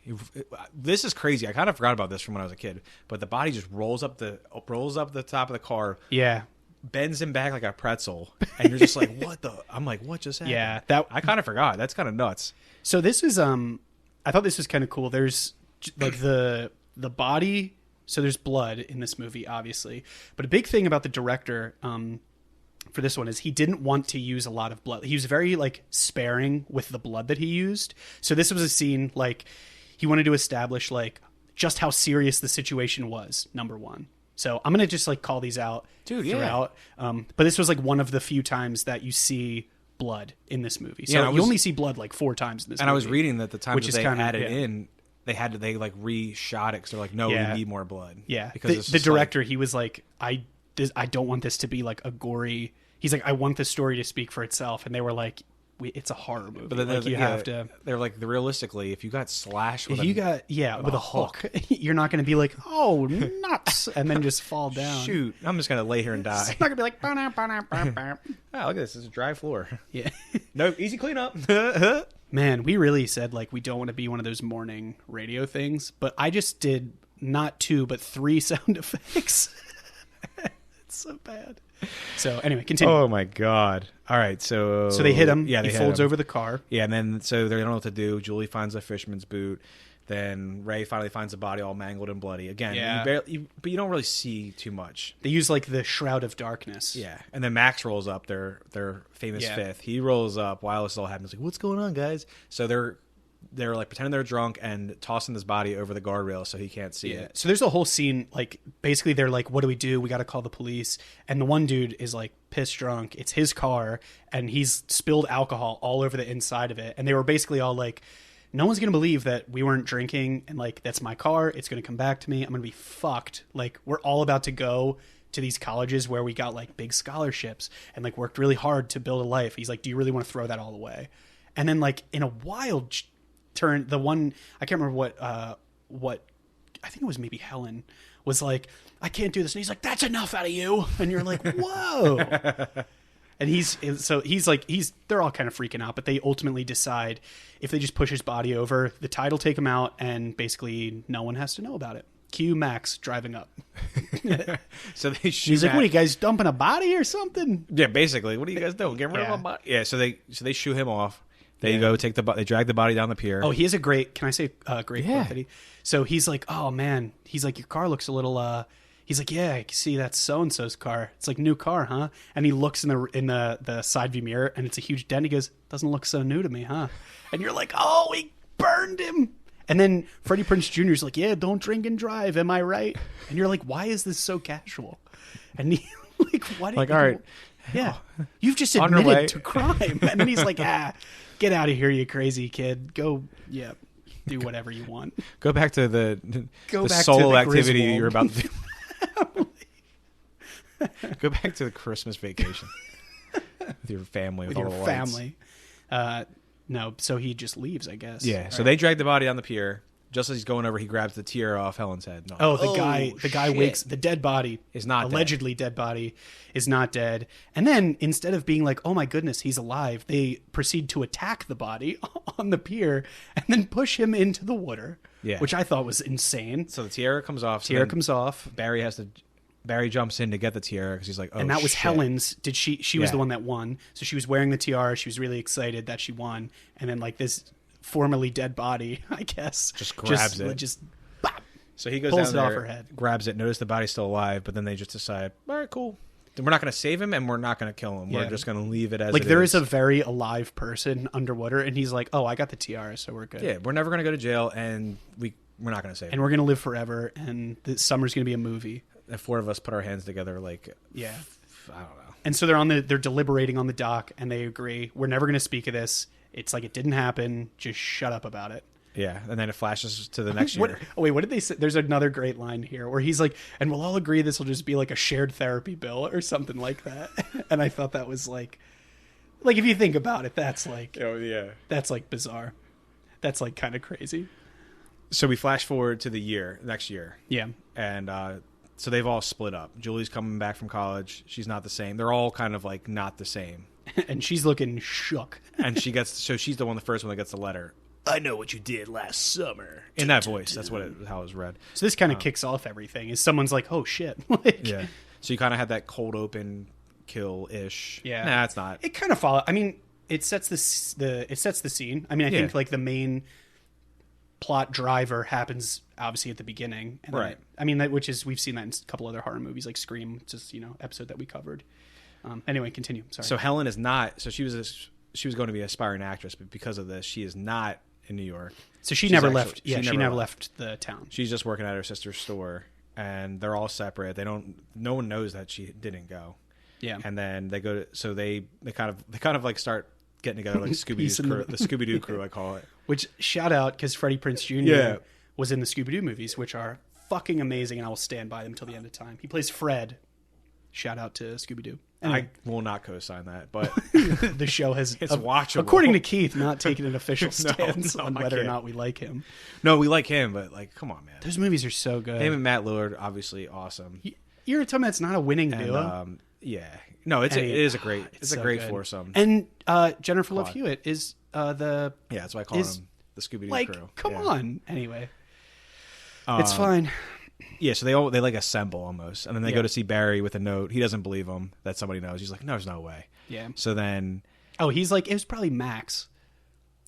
Speaker 2: This is crazy. I kind of forgot about this from when I was a kid. But the body just rolls up the top of the car.
Speaker 1: Yeah.
Speaker 2: Bends him back like a pretzel. And you're just like, what the? I'm like, what just happened?
Speaker 1: Yeah.
Speaker 2: I kind of forgot. That's kind of nuts.
Speaker 1: So this is, I thought this was kind of cool. There's like the body. So there's blood in this movie, obviously. But a big thing about the director, for this one is he didn't want to use a lot of blood. He was very like sparing with the blood that he used. So this was a scene like he wanted to establish like just how serious the situation was. Number one. So I'm gonna just like call these out throughout. But this was like one of the few times that you see blood in this movie. So you only see blood like 4 times in this movie.
Speaker 2: And I was reading that the times that they added in, they like reshot it because they're like, no, we need more blood.
Speaker 1: Yeah, because the director, he was like, I don't want this to be like a gory. He's like, I want this story to speak for itself, and they were like, it's a horror movie. But then like, you have to. They're
Speaker 2: like, realistically, if you got slashed with
Speaker 1: with a hook, you're not going to be like, oh, nuts, and then just fall down.
Speaker 2: Shoot, I'm just going to lay here and die.
Speaker 1: It's not going to be like,
Speaker 2: oh, look at this. It's a dry floor.
Speaker 1: Yeah.
Speaker 2: No, easy cleanup.
Speaker 1: Man, we really said like we don't want to be one of those morning radio things, but I just did not 2 but 3 sound effects. It's so bad. So anyway, continue.
Speaker 2: Oh my god! All right, so
Speaker 1: they hit him.
Speaker 2: Yeah,
Speaker 1: he folds over the car.
Speaker 2: Yeah, and then so they don't know what to do. Julie finds a fisherman's boot. Then Ray finally finds the body all mangled and bloody. Again, but you don't really see too much.
Speaker 1: They use like the shroud of darkness.
Speaker 2: Yeah, and then Max rolls up, their famous fifth. He rolls up while this all happens. Like, what's going on, guys? So they're like pretending they're drunk and tossing this body over the guardrail so he can't see it.
Speaker 1: So there's a whole scene, like basically they're like, what do we do? We got to call the police. And the one dude is like pissed drunk. It's his car and he's spilled alcohol all over the inside of it. And they were basically all like, no one's going to believe that we weren't drinking. And like, that's my car. It's going to come back to me. I'm going to be fucked. Like, we're all about to go to these colleges where we got like big scholarships and like worked really hard to build a life. He's like, do you really want to throw that all away? And then like in a wild turn, the one, I can't remember what I think it was maybe Helen was like, I can't do this. And he's like, that's enough out of you. And you're like, whoa. And they're all kind of freaking out, but they ultimately decide if they just push his body over, the tide will take him out and basically no one has to know about it. Cue Max driving up.
Speaker 2: So they shoot.
Speaker 1: He's like, what are you guys dumping a body or something?
Speaker 2: Yeah, basically. What are you guys doing? Get rid of a body. Yeah, so they shoot him off. They go they drag the body down the pier.
Speaker 1: Oh, he has a great, can I say great quote that so he's like, oh man, he's like, your car looks a little, he's like, yeah, I can see that's so-and-so's car. It's like, new car, huh? And he looks in the side view mirror and it's a huge dent. He goes, doesn't look so new to me, huh? And you're like, oh, he burned him. And then Freddie Prinze Jr. is like, yeah, don't drink and drive. Am I right? And you're like, why is this so casual? And he like, what?
Speaker 2: Like, all right.
Speaker 1: Yeah. You've just admitted to crime. And then he's like, get out of here, you crazy kid. Go, do whatever you want.
Speaker 2: Go back to the solo activity you're about to do. Go back to the Christmas vacation with your family.
Speaker 1: With all your family. No, so he just leaves, I guess.
Speaker 2: Yeah, so they drag the body on the pier. Just as he's going over, he grabs the tiara off Helen's head.
Speaker 1: No. The guy wakes. The dead body
Speaker 2: is not
Speaker 1: allegedly dead body is not dead. And then instead of being like, "Oh my goodness, he's alive," they proceed to attack the body on the pier and then push him into the water. Yeah, which I thought was insane.
Speaker 2: So the tiara comes off. Barry jumps in to get the tiara because he's like, "Oh."
Speaker 1: And that was Helen's. She was the one that won. So she was wearing the tiara. She was really excited that she won. And then like this formerly dead body, I guess,
Speaker 2: just grabs it.
Speaker 1: Bop,
Speaker 2: so he goes
Speaker 1: pulls
Speaker 2: down
Speaker 1: it
Speaker 2: there,
Speaker 1: off her head,
Speaker 2: grabs it, notice the body's still alive, but then they just decide, all right, cool. We're not going to save him and we're not going to kill him. Yeah. We're just going to leave it as
Speaker 1: like there is a very alive person underwater and he's like, oh, I got the tiara, so we're good.
Speaker 2: Yeah, we're never going to go to jail and we're not going to save him.
Speaker 1: And we're going to live forever and the summer's going to be a movie.
Speaker 2: And 4 of us put our hands together like, I don't know.
Speaker 1: And so they're deliberating on the dock and they agree, we're never going to speak of this. It's like it didn't happen. Just shut up about it.
Speaker 2: Yeah, and then it flashes to the next year.
Speaker 1: What did they say? There's another great line here where he's like, and we'll all agree this will just be like a shared therapy bill or something like that. And I thought that was like if you think about it, that's like,
Speaker 2: oh yeah,
Speaker 1: that's like bizarre. That's like kind of crazy.
Speaker 2: So we flash forward to the next year.
Speaker 1: Yeah.
Speaker 2: And so they've all split up. Julie's coming back from college. She's not the same. They're all kind of like not the same.
Speaker 1: And she's looking shook.
Speaker 2: And she's the first one that gets the letter. I know what you did last summer. In that voice. That's how it was read.
Speaker 1: So this kind of kicks off everything. Is someone's like, oh shit.
Speaker 2: Yeah. So you kind of had that cold open kill-ish.
Speaker 1: Yeah.
Speaker 2: Nah, it's not.
Speaker 1: It kind of follows. I mean, it sets the scene. I mean, I think like the main plot driver happens obviously at the beginning. And
Speaker 2: right.
Speaker 1: Which is, we've seen that in a couple other horror movies like Scream, just, episode that we covered. Anyway, continue. Sorry.
Speaker 2: So Helen is not. So she was going to be an aspiring actress, but because of this, she is not in New York.
Speaker 1: So she never left. Yeah, she never left the town.
Speaker 2: She's just working at her sister's store, and they're all separate. No one knows that she didn't go.
Speaker 1: Yeah.
Speaker 2: And then they go to. So they kind of like start getting together like the Scooby-Doo crew, I call it.
Speaker 1: Which, shout out, because Freddie Prinze Jr. was in the Scooby-Doo movies, which are fucking amazing, and I will stand by them till the end of time. He plays Fred. Shout out to Scooby-Doo. Anyway.
Speaker 2: I will not co-sign that, but
Speaker 1: the show has,
Speaker 2: it's watchable.
Speaker 1: According to Keith, not taken an official stance on whether or not we like him.
Speaker 2: No, we like him, but like, come on, man.
Speaker 1: Those movies are so good.
Speaker 2: Him and Matt Lillard, obviously awesome.
Speaker 1: You're telling me it's not a winning duo?
Speaker 2: Yeah. No, it is a great. It's a great foursome.
Speaker 1: And Jennifer Love Hewitt is the.
Speaker 2: Yeah, that's why I call him the Scooby-Doo crew.
Speaker 1: Come on. Anyway, it's fine.
Speaker 2: Yeah, so they like assemble almost, and then they go to see Barry with a note. He doesn't believe him that somebody knows. He's like, "No, there's no way."
Speaker 1: Yeah.
Speaker 2: So then,
Speaker 1: he's like, it was probably Max.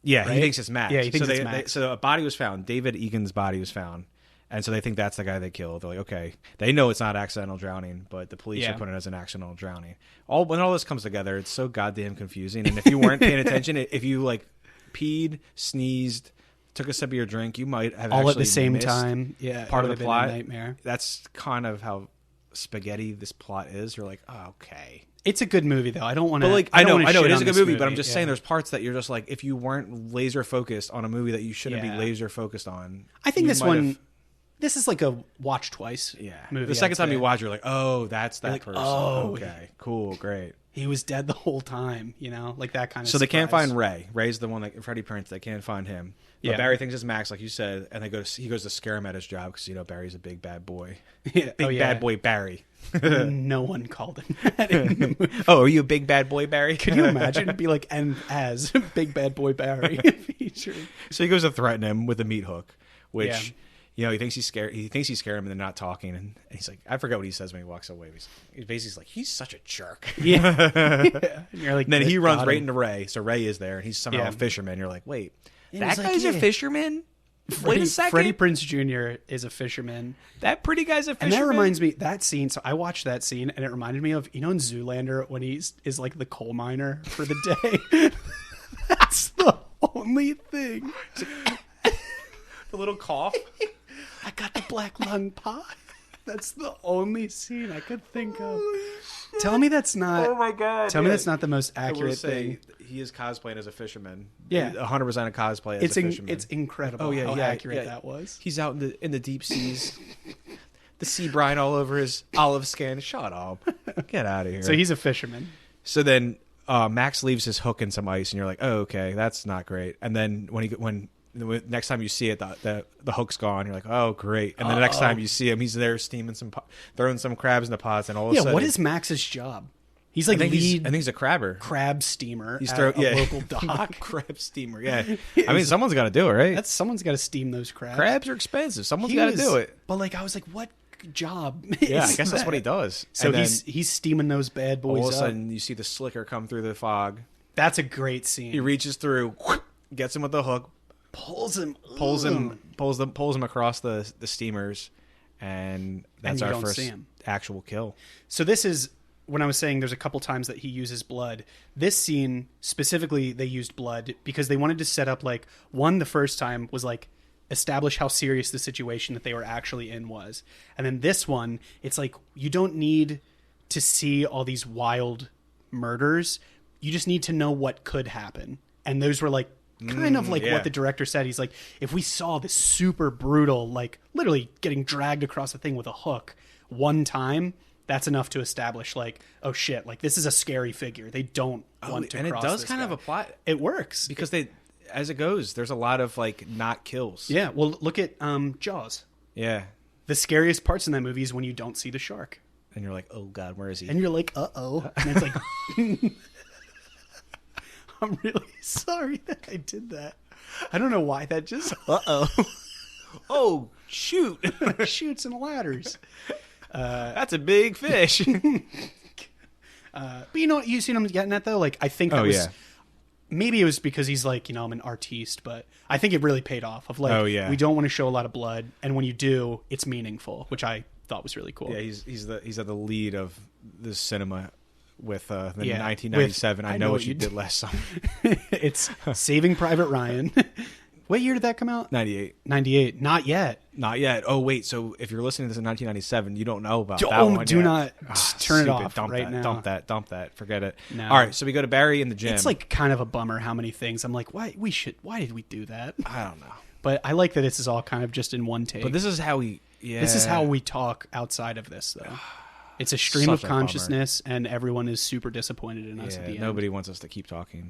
Speaker 2: Yeah,
Speaker 1: right?
Speaker 2: He thinks it's Max.
Speaker 1: Yeah, he thinks it's Max.
Speaker 2: So a body was found. David Egan's body was found, and so they think that's the guy they killed. They're like, okay, they know it's not accidental drowning, but the police are putting it as an accidental drowning. When all this comes together, it's so goddamn confusing. And if you weren't paying attention, if you like peed, sneezed, took a sip of your drink, you might have
Speaker 1: all at the same time. Yeah,
Speaker 2: part of the plot.
Speaker 1: Nightmare.
Speaker 2: That's kind of how spaghetti this plot is. You're like, okay,
Speaker 1: it's a good movie though. I don't want to.
Speaker 2: But like, I know it is a good movie, but I'm just saying there's parts that you're just like, if you weren't laser focused on a movie that you shouldn't be laser focused on.
Speaker 1: I think this one. This is like a watch twice. Movie.
Speaker 2: The second time you watch, you're like, oh, that's that person.
Speaker 1: Oh,
Speaker 2: okay, cool, great.
Speaker 1: He was dead the whole time, like that kind of.
Speaker 2: So they can't find Ray. Ray's the one that Freddie Prinze. They can't find him. But Barry thinks it's Max, like you said, and he goes to scare him at his job because Barry's a big bad boy. Bad boy Barry.
Speaker 1: No one called him that in the movie.
Speaker 2: Oh, are you a big bad boy Barry?
Speaker 1: Could you imagine? It'd be like as big bad boy Barry featuring.
Speaker 2: So he goes to threaten him with a meat hook, which. He thinks he's scared. He thinks he's scared him, and they're not talking. And he's like, I forget what he says when he walks away. He's basically like, he's such a jerk.
Speaker 1: Yeah. And you're like,
Speaker 2: and then he runs right into Ray. So Ray is there, and he's somehow a fisherman. You're like, wait, that guy's a fisherman? Wait a second.
Speaker 1: Freddie Prinze Jr. is a fisherman.
Speaker 2: That pretty guy's a fisherman.
Speaker 1: And that reminds me, that scene. So I watched that scene, and it reminded me of in Zoolander when he is like the coal miner for the day. That's the only thing.
Speaker 2: The little cough.
Speaker 1: I got the black lung pie. That's the only scene I could think of. Tell me that's not.
Speaker 2: Oh my god!
Speaker 1: Tell me that's not the most accurate thing.
Speaker 2: He is cosplaying as a fisherman.
Speaker 1: Yeah,
Speaker 2: 100% a cosplay as a fisherman.
Speaker 1: It's incredible. How accurate that was.
Speaker 2: He's out in the deep seas. The sea brine all over his olive skin. Shut up! Get out of here.
Speaker 1: So he's a fisherman.
Speaker 2: So then Max leaves his hook in some ice, and you're like, oh, okay, that's not great. And then when next time you see it, the hook's gone. You're like, oh, great. And then the next time you see him, he's there steaming throwing some crabs in the pots, and all of a sudden,
Speaker 1: what is Max's job? He's like
Speaker 2: I think he's a crabber,
Speaker 1: crab steamer.
Speaker 2: He's
Speaker 1: at a local dock.
Speaker 2: Crab steamer. Yeah, I mean, someone's got to do it, right?
Speaker 1: Someone's got to steam those crabs.
Speaker 2: Crabs are expensive. Someone's got to do it.
Speaker 1: But like, I was like, what job?
Speaker 2: Yeah, I guess that's what he does.
Speaker 1: So he's steaming those bad boys.
Speaker 2: All of a sudden, you see the slicker come through the fog.
Speaker 1: That's a great scene.
Speaker 2: He reaches through, gets him with the hook. Pulls him across the steamers, and that's our first actual kill.
Speaker 1: So this is when I was saying there's a couple times that he uses blood. This scene specifically, they used blood because they wanted to set up the first time was like establish how serious the situation that they were actually in was, and then this one, it's like you don't need to see all these wild murders. You just need to know what could happen, and those were like. Kind of like what the director said. He's like, if we saw this super brutal, like literally getting dragged across the thing with a hook one time, that's enough to establish like, oh shit, like this is a scary figure. They don't want to.
Speaker 2: And
Speaker 1: cross
Speaker 2: it does
Speaker 1: this
Speaker 2: kind
Speaker 1: guy.
Speaker 2: of apply.
Speaker 1: It works
Speaker 2: because as it goes, there's a lot of like not kills.
Speaker 1: Yeah. Well, look at Jaws.
Speaker 2: Yeah.
Speaker 1: The scariest parts in that movie is when you don't see the shark,
Speaker 2: and you're like, oh god, where is he?
Speaker 1: And you're like, uh-oh, and it's like. I'm really sorry that I did that. I don't know why that just... Uh-oh.
Speaker 2: Oh, shoot.
Speaker 1: Shoots and ladders.
Speaker 2: That's a big fish.
Speaker 1: But you know what you seen him getting at, though? Like, I think that was... Maybe it was because he's like, I'm an artiste, but I think it really paid off. Of like, we don't want to show a lot of blood, and when you do, it's meaningful, which I thought was really cool.
Speaker 2: Yeah, he's at the lead of the cinema... with the 1997 I Know What You Did Last Summer.
Speaker 1: It's Saving Private Ryan. What year did that come out?
Speaker 2: 98.
Speaker 1: 98. Not yet.
Speaker 2: Not yet. Oh, wait. So if you're listening to this in 1997, you don't know about that one.
Speaker 1: Do not turn it off right now.
Speaker 2: Dump that. Forget it.
Speaker 1: No.
Speaker 2: All right. So we go to Barry in the gym.
Speaker 1: It's like kind of a bummer how many things. I'm like, why did we do that?
Speaker 2: I don't know.
Speaker 1: But I like that this is all kind of just in one take.
Speaker 2: But this is how we... Yeah.
Speaker 1: This is how we talk outside of this, though. It's a stream of consciousness, and everyone is super disappointed in us at the end.
Speaker 2: Nobody wants us to keep talking.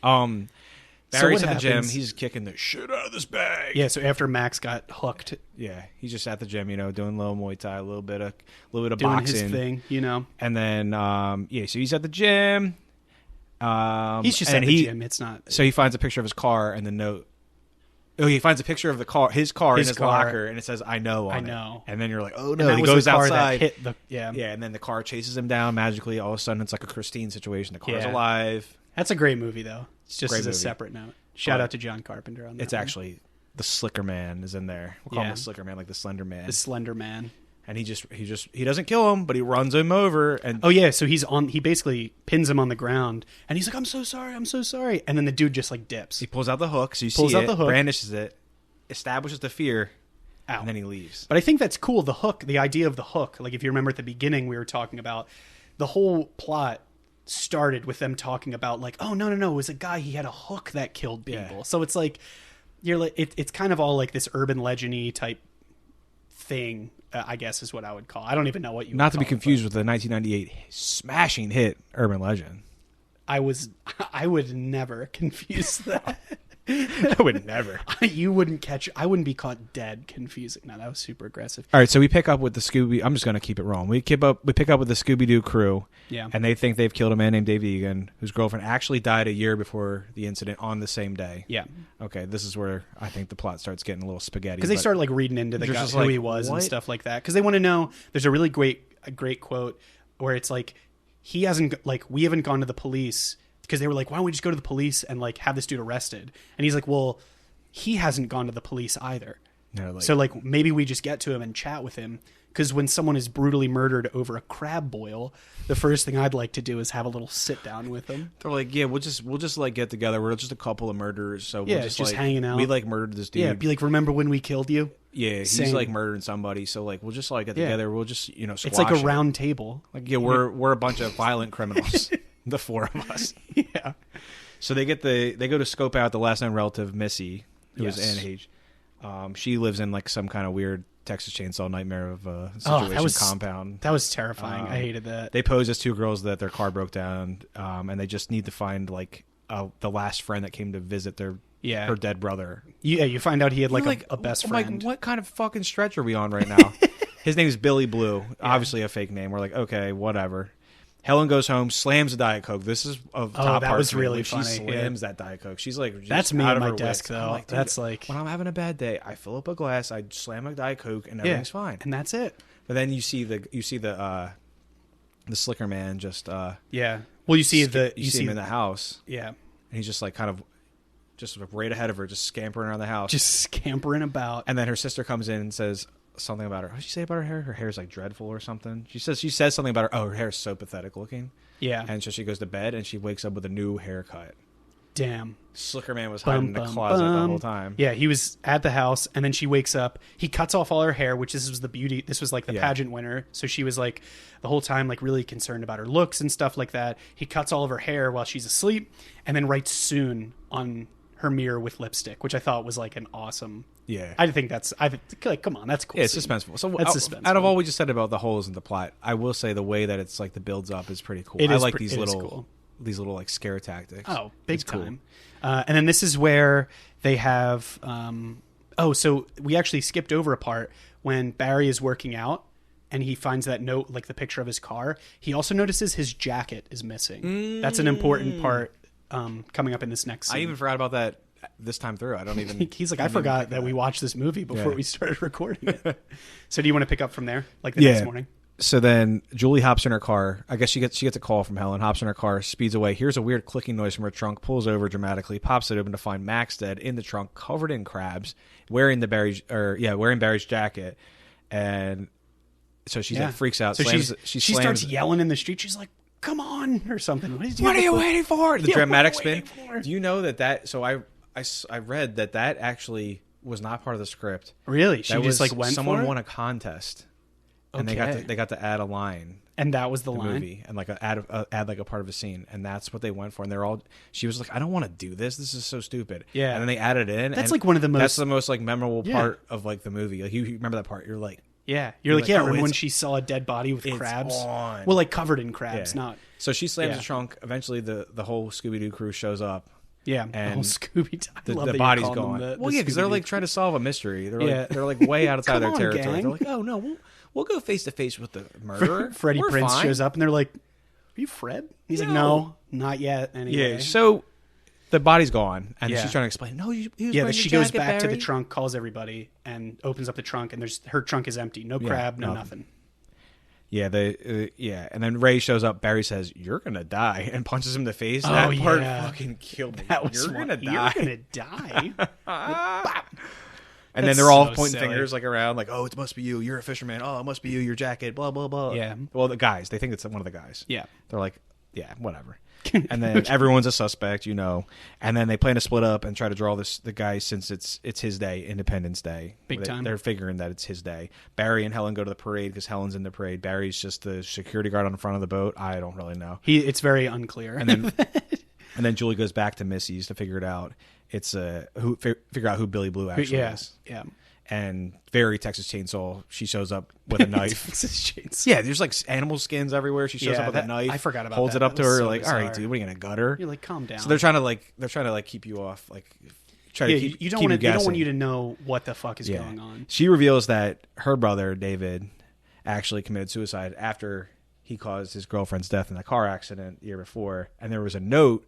Speaker 2: Barry's at the gym. He's kicking the shit out of this bag.
Speaker 1: Yeah, so after Max got hooked.
Speaker 2: Yeah, he's just at the gym, doing a little Muay Thai, a little bit of
Speaker 1: doing
Speaker 2: boxing.
Speaker 1: His thing,
Speaker 2: And then, so he's at the gym.
Speaker 1: He's just at the gym. It's not...
Speaker 2: So he finds a picture of his car and the note. Oh, he finds a picture of his car in his locker, and it says, I know on it. And then you're like, oh, no. He goes outside. And then the car chases him down magically. All of a sudden, it's like a Christine situation. The car's alive.
Speaker 1: That's a great movie, though. It's just as a separate note. Shout out to John Carpenter on that.
Speaker 2: It's actually the Slicker Man is in there. We'll call him the Slicker Man, like the Slender Man.
Speaker 1: The Slender Man.
Speaker 2: And he doesn't kill him, but he runs him over. And
Speaker 1: so he basically pins him on the ground, and he's like, I'm so sorry. And then the dude just like dips.
Speaker 2: He pulls out the hook, so you see it, brandishes it, establishes the fear, and then he leaves.
Speaker 1: But I think that's cool. The idea of the hook, like if you remember at the beginning, we were talking about the whole plot started with them talking about like, oh no, it was a guy, he had a hook that killed people. Yeah. So it's like it's kind of all like this urban legend-y type thing. I guess is what I would call. I don't even know what you.
Speaker 2: Not to be confused with the 1998 smashing hit Urban Legend.
Speaker 1: I would never confuse that.
Speaker 2: I would never.
Speaker 1: You wouldn't catch. I wouldn't be caught dead confusing. No, that was super aggressive.
Speaker 2: All right, so we pick up with the Scooby. I'm just going to keep it rolling. We pick up with the Scooby-Doo crew.
Speaker 1: Yeah.
Speaker 2: And they think they've killed a man named Dave Egan, whose girlfriend actually died a year before the incident on the same day.
Speaker 1: Yeah.
Speaker 2: Okay, this is where I think the plot starts getting a little spaghetti.
Speaker 1: Because they start like reading into the guy, who he was and stuff like that. Because they want to know. There's a really great quote where it's like, we haven't gone to the police. Because they were like, why don't we just go to the police and like have this dude arrested? And he's like, well, he hasn't gone to the police either. No, so like maybe we just get to him and chat with him. Because when someone is brutally murdered over a crab boil, the first thing I'd like to do is have a little sit down with them.
Speaker 2: They're like, yeah, we'll just like get together. We're just a couple of murderers, so we'll just like,
Speaker 1: hanging out.
Speaker 2: We like murdered this dude.
Speaker 1: Yeah, be like, remember when we killed you?
Speaker 2: Yeah, he's like murdering somebody. So like we'll just like get together. We'll just squash
Speaker 1: it's like a round table.
Speaker 2: Like we're a bunch of violent criminals. The four of us.
Speaker 1: Yeah.
Speaker 2: So they go to scope out the last known relative, Missy, who is Anne Hage. She lives in like some kind of weird Texas Chainsaw Nightmare of a situation compound.
Speaker 1: That was terrifying. I hated that.
Speaker 2: They pose as two girls that their car broke down, and they just need to find like the last friend that came to visit her dead brother.
Speaker 1: Yeah, you find out he had like a best friend.
Speaker 2: Like, what kind of fucking stretch are we on right now? His name is Billy Blue. Obviously a fake name. We're like, okay, whatever. Helen goes home, slams a Diet Coke. This is a top
Speaker 1: that was really funny.
Speaker 2: She slams that Diet Coke. She's like,
Speaker 1: that's me at my desk though. Like, that's like
Speaker 2: when I'm having a bad day, I fill up a glass, I slam a Diet Coke, and everything's fine.
Speaker 1: And that's it.
Speaker 2: But then you see the Slicker Man just
Speaker 1: Well, you see
Speaker 2: him in the house.
Speaker 1: Yeah.
Speaker 2: And he's just like kind of just right ahead of her, just scampering around the house,
Speaker 1: just scampering about.
Speaker 2: And then her sister comes in and says something about her. What did she say about her hair? Her hair's like dreadful or something. She says something about her. Oh, her hair's so pathetic looking.
Speaker 1: Yeah.
Speaker 2: And so she goes to bed and she wakes up with a new haircut.
Speaker 1: Damn.
Speaker 2: Slicker Man was hiding in the closet the whole time.
Speaker 1: Yeah, he was at the house, and then she wakes up. He cuts off all her hair, which this was the beauty. This was like the pageant winner. So she was like the whole time like really concerned about her looks and stuff like that. He cuts all of her hair while she's asleep, and then writes "soon" on her mirror with lipstick, which I thought was like an awesome.
Speaker 2: Yeah,
Speaker 1: I think like, come on, that's cool.
Speaker 2: Yeah, it's suspenseful. So that's suspenseful. Out of all we just said about the holes in the plot, I will say the way that it's like the builds up is pretty cool. I like these little like scare tactics.
Speaker 1: Oh, big time. Cool. And then this is where they have. So we actually skipped over a part when Barry is working out and he finds that note, like the picture of his car. He also notices his jacket is missing. That's an important part coming up in this next scene.
Speaker 2: I even forgot about that. This time through, I don't even.
Speaker 1: He's like, I forgot that we watched this movie before we started recording it. So, do you want to pick up from there, like the next morning?
Speaker 2: So then Julie hops in her car. I guess she gets a call from Helen. Hops in her car, speeds away. Hears a weird clicking noise from her trunk. Pulls over dramatically. Pops it open to find Max dead in the trunk, covered in crabs, wearing Barry's jacket, and so she like freaks out.
Speaker 1: So she starts yelling in the street. She's like, "Come on!" or something.
Speaker 2: What are you waiting for? The dramatic spin. Do you know that? So I read that actually was not part of the script.
Speaker 1: Really? She just like went
Speaker 2: someone
Speaker 1: for it?
Speaker 2: won a contest, and they got to add a line.
Speaker 1: And that was the
Speaker 2: line?
Speaker 1: Movie,
Speaker 2: and like add like a part of a scene, and that's what they went for. And they're all. She was like, I don't want to do this. This is so stupid.
Speaker 1: Yeah.
Speaker 2: And then they added it in.
Speaker 1: That's like one of the most.
Speaker 2: That's the most like memorable part of like the movie. Like you remember that part? You're like.
Speaker 1: Yeah, you're like remember when she saw a dead body with crabs?
Speaker 2: On.
Speaker 1: Well, like covered in crabs, not.
Speaker 2: So she slams the trunk. Eventually, the whole Scooby Doo crew shows up.
Speaker 1: Yeah,
Speaker 2: and
Speaker 1: the whole Scooby Doo.
Speaker 2: The body's gone. Well, yeah, because they're like trying to solve a mystery. They're like way outside their territory.
Speaker 1: Gang.
Speaker 2: They're like, oh no, we'll go face to face with the murderer.
Speaker 1: Freddie Prinze shows up, and they're like, "Are you Fred?" He's like, "No, not yet." Anyway,
Speaker 2: yeah. So the body's gone, and she's trying to explain. No,
Speaker 1: she goes back to the trunk, calls everybody, and opens up the trunk, and her trunk is empty. No crab, no nothing.
Speaker 2: Yeah, and then Ray shows up. Barry says, "You're gonna die," and punches him in the face. That part fucking killed me.
Speaker 1: You're gonna die. You're gonna die.
Speaker 2: And then they're all pointing fingers like around, like, "Oh, it must be you. You're a fisherman. Oh, it must be you. Your jacket. Blah blah blah."
Speaker 1: Yeah.
Speaker 2: Well, the guys, they think it's one of the guys.
Speaker 1: Yeah.
Speaker 2: They're like, "Yeah, whatever." And then everyone's a suspect, and then they plan to split up and try to draw the guy since it's his day, Independence Day.
Speaker 1: Big time.
Speaker 2: They're figuring that it's his day. Barry and Helen go to the parade because Helen's in the parade. Barry's just the security guard on the front of the boat. I don't really know.
Speaker 1: It's very unclear.
Speaker 2: And then Julie goes back to Missy's to figure it out. It's figure out who Billy Blue actually is.
Speaker 1: Yeah.
Speaker 2: And very Texas Chainsaw. She shows up with a knife.
Speaker 1: Texas Chainsaw.
Speaker 2: Yeah, there's like animal skins everywhere. She shows up with a knife.
Speaker 1: I forgot about
Speaker 2: holds
Speaker 1: that.
Speaker 2: Holds it up to her,
Speaker 1: so
Speaker 2: like,
Speaker 1: bizarre.
Speaker 2: all right, dude, what are you gonna gut her?
Speaker 1: You're like, calm down.
Speaker 2: So they're trying to keep you off, like try to keep
Speaker 1: you don't
Speaker 2: keep
Speaker 1: want
Speaker 2: you
Speaker 1: they don't want you to know what the fuck is going on.
Speaker 2: She reveals that her brother David actually committed suicide after he caused his girlfriend's death in a car accident the year before, and there was a note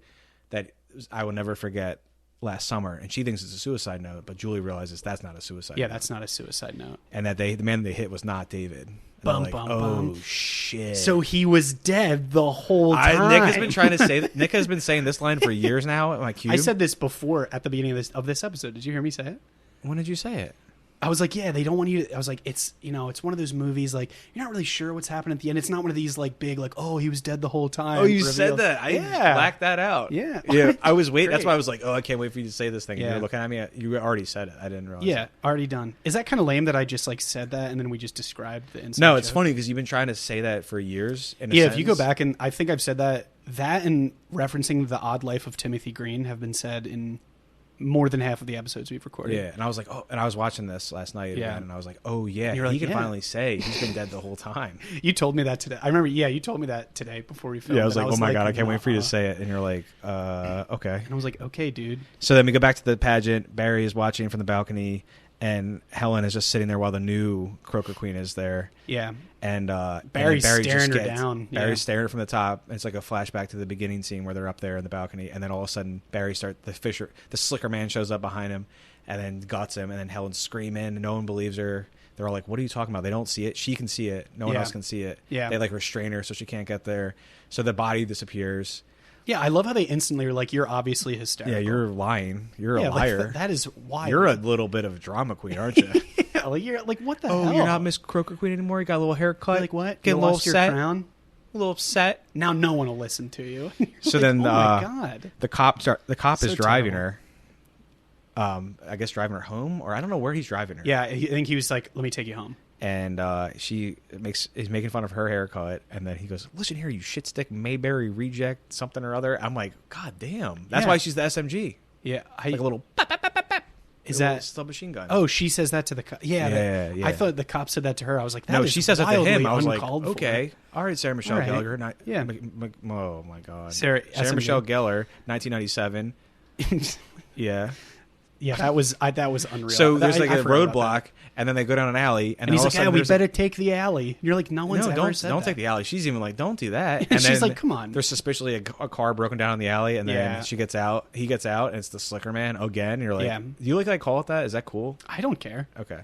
Speaker 2: that I will never forget. Last summer, and she thinks it's a suicide note, but Julie realizes that's not a suicide note.
Speaker 1: That's not a suicide note.
Speaker 2: And that the man they hit was not David.
Speaker 1: Bum.
Speaker 2: Shit.
Speaker 1: So he was dead the whole time.
Speaker 2: Nick has been trying to say that. Nick has been saying this line for years now at my cube.
Speaker 1: I said this before at the beginning of this episode. Did you hear me say it?
Speaker 2: When did you say it?
Speaker 1: I was like, yeah, they don't want you to. I was like, it's it's one of those movies like you're not really sure what's happening at the end. It's not one of these like big like he was dead the whole time.
Speaker 2: Oh, you said that? I blacked that out.
Speaker 1: Yeah.
Speaker 2: I was waiting. That's why I was like, I can't wait for you to say this thing.
Speaker 1: Yeah.
Speaker 2: And you're looking at me. You already said it. I didn't realize.
Speaker 1: Yeah, already done. Is that kind of lame that I just like said that and then we just described the inside?
Speaker 2: No, it's funny because you've been trying to say that for years.
Speaker 1: If you go back and I think I've said that and referencing The Odd Life of Timothy Green have been said in more than half of the episodes we've recorded.
Speaker 2: Yeah, and I was like, and I was watching this last night again, and I was like, he can finally say he's been dead the whole time.
Speaker 1: You told me that today. I remember, you told me that today before we filmed.
Speaker 2: Yeah, I was like, oh my God, I can't wait for you to say it. And you're like, okay.
Speaker 1: And I was like, okay, dude.
Speaker 2: So then we go back to the pageant. Barry is watching from the balcony, and Helen is just sitting there while the new Croaker Queen is there.
Speaker 1: Yeah.
Speaker 2: And
Speaker 1: Barry staring her down.
Speaker 2: Barry's staring from the top. It's like a flashback to the beginning scene where they're up there in the balcony, and then all of a sudden the slicker man shows up behind him, and then guts him, and then Helen's screaming, and no one believes her. They're all like, "What are you talking about?" They don't see it. She can see it. No one else can see it.
Speaker 1: Yeah.
Speaker 2: They like restrain her so she can't get there. So the body disappears.
Speaker 1: Yeah, I love how they instantly are like, "You're obviously hysterical."
Speaker 2: Yeah, you're lying. You're a liar.
Speaker 1: Like, that is wild.
Speaker 2: You're a little bit of a drama queen, aren't you?
Speaker 1: Yeah, like you're like, what the hell?
Speaker 2: Oh, you're not Miss Croaker Queen anymore. You got a little haircut.
Speaker 1: You're like what?
Speaker 2: Get
Speaker 1: you
Speaker 2: a little
Speaker 1: lost
Speaker 2: upset.
Speaker 1: Your crown?
Speaker 2: A little upset.
Speaker 1: Now no one will listen to you.
Speaker 2: So
Speaker 1: like,
Speaker 2: then,
Speaker 1: oh my God.
Speaker 2: the cop is driving
Speaker 1: terrible.
Speaker 2: her. I guess driving her home, or I don't know where he's driving her.
Speaker 1: Yeah, I think he was like, "Let me take you home."
Speaker 2: And he's making fun of her haircut, and then he goes, "Listen here, you shitstick Mayberry reject something or other." I'm like, God damn, that's why she's the SMG.
Speaker 1: Yeah,
Speaker 2: like a little. Pop, pop, pop, pop, pop.
Speaker 1: Is that
Speaker 2: submachine gun?
Speaker 1: Oh, she says that to the cop. Yeah. I thought the cop said that to her. I was like,
Speaker 2: no, she says that to him. I was like,
Speaker 1: for.
Speaker 2: okay, all right, Sarah Michelle Gellar. Oh my God, Sarah Michelle Gellar, 1997. Yeah.
Speaker 1: Yeah, that was unreal.
Speaker 2: So there's like a roadblock, and then they go down an alley, and
Speaker 1: he's
Speaker 2: all
Speaker 1: like,
Speaker 2: of a sudden
Speaker 1: we better take the alley. And you're like, no one's ever said
Speaker 2: don't
Speaker 1: that.
Speaker 2: take the alley. She's even like, don't do that.
Speaker 1: And she's like, come on.
Speaker 2: There's suspiciously a car broken down in the alley, and then he gets out, and it's the slicker man again. And you're like, do you like that I call it that? Is that cool?
Speaker 1: I don't care.
Speaker 2: Okay.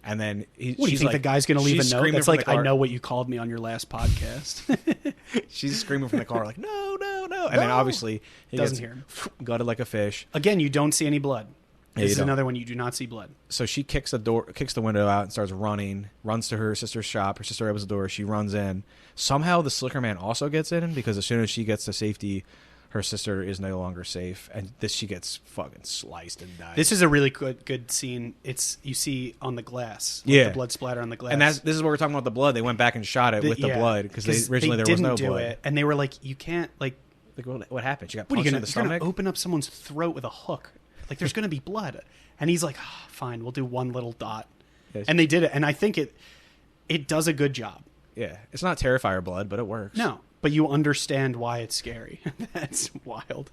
Speaker 2: And then
Speaker 1: what do you think, the guy's going to leave a note? That's like, I know what you called me on your last podcast.
Speaker 2: She's screaming from the car like, no. And then obviously he
Speaker 1: doesn't hear him.
Speaker 2: Gutted like a fish.
Speaker 1: Again, you don't see any blood. This is another one you do not see blood.
Speaker 2: So she kicks the window out and starts running. Runs to her sister's shop. Her sister opens the door. She runs in. Somehow the slicker man also gets in because as soon as she gets to safety, her sister is no longer safe, and she gets fucking sliced and dies.
Speaker 1: This is a really good scene. You see on the glass, the blood splatter on the glass,
Speaker 2: and this is what we're talking about. The blood. They went back and shot it with the blood because originally there was no blood.
Speaker 1: It, and they were like, "You can't like
Speaker 2: what happened? She got punched in the stomach.
Speaker 1: You're gonna open up someone's throat with a hook. Like there's gonna be blood." And he's like, oh, "Fine, we'll do one little dot." Yes. And they did it, and I think it does a good job.
Speaker 2: Yeah, it's not Terrifier blood, but it works.
Speaker 1: No. But you understand why it's scary. That's wild.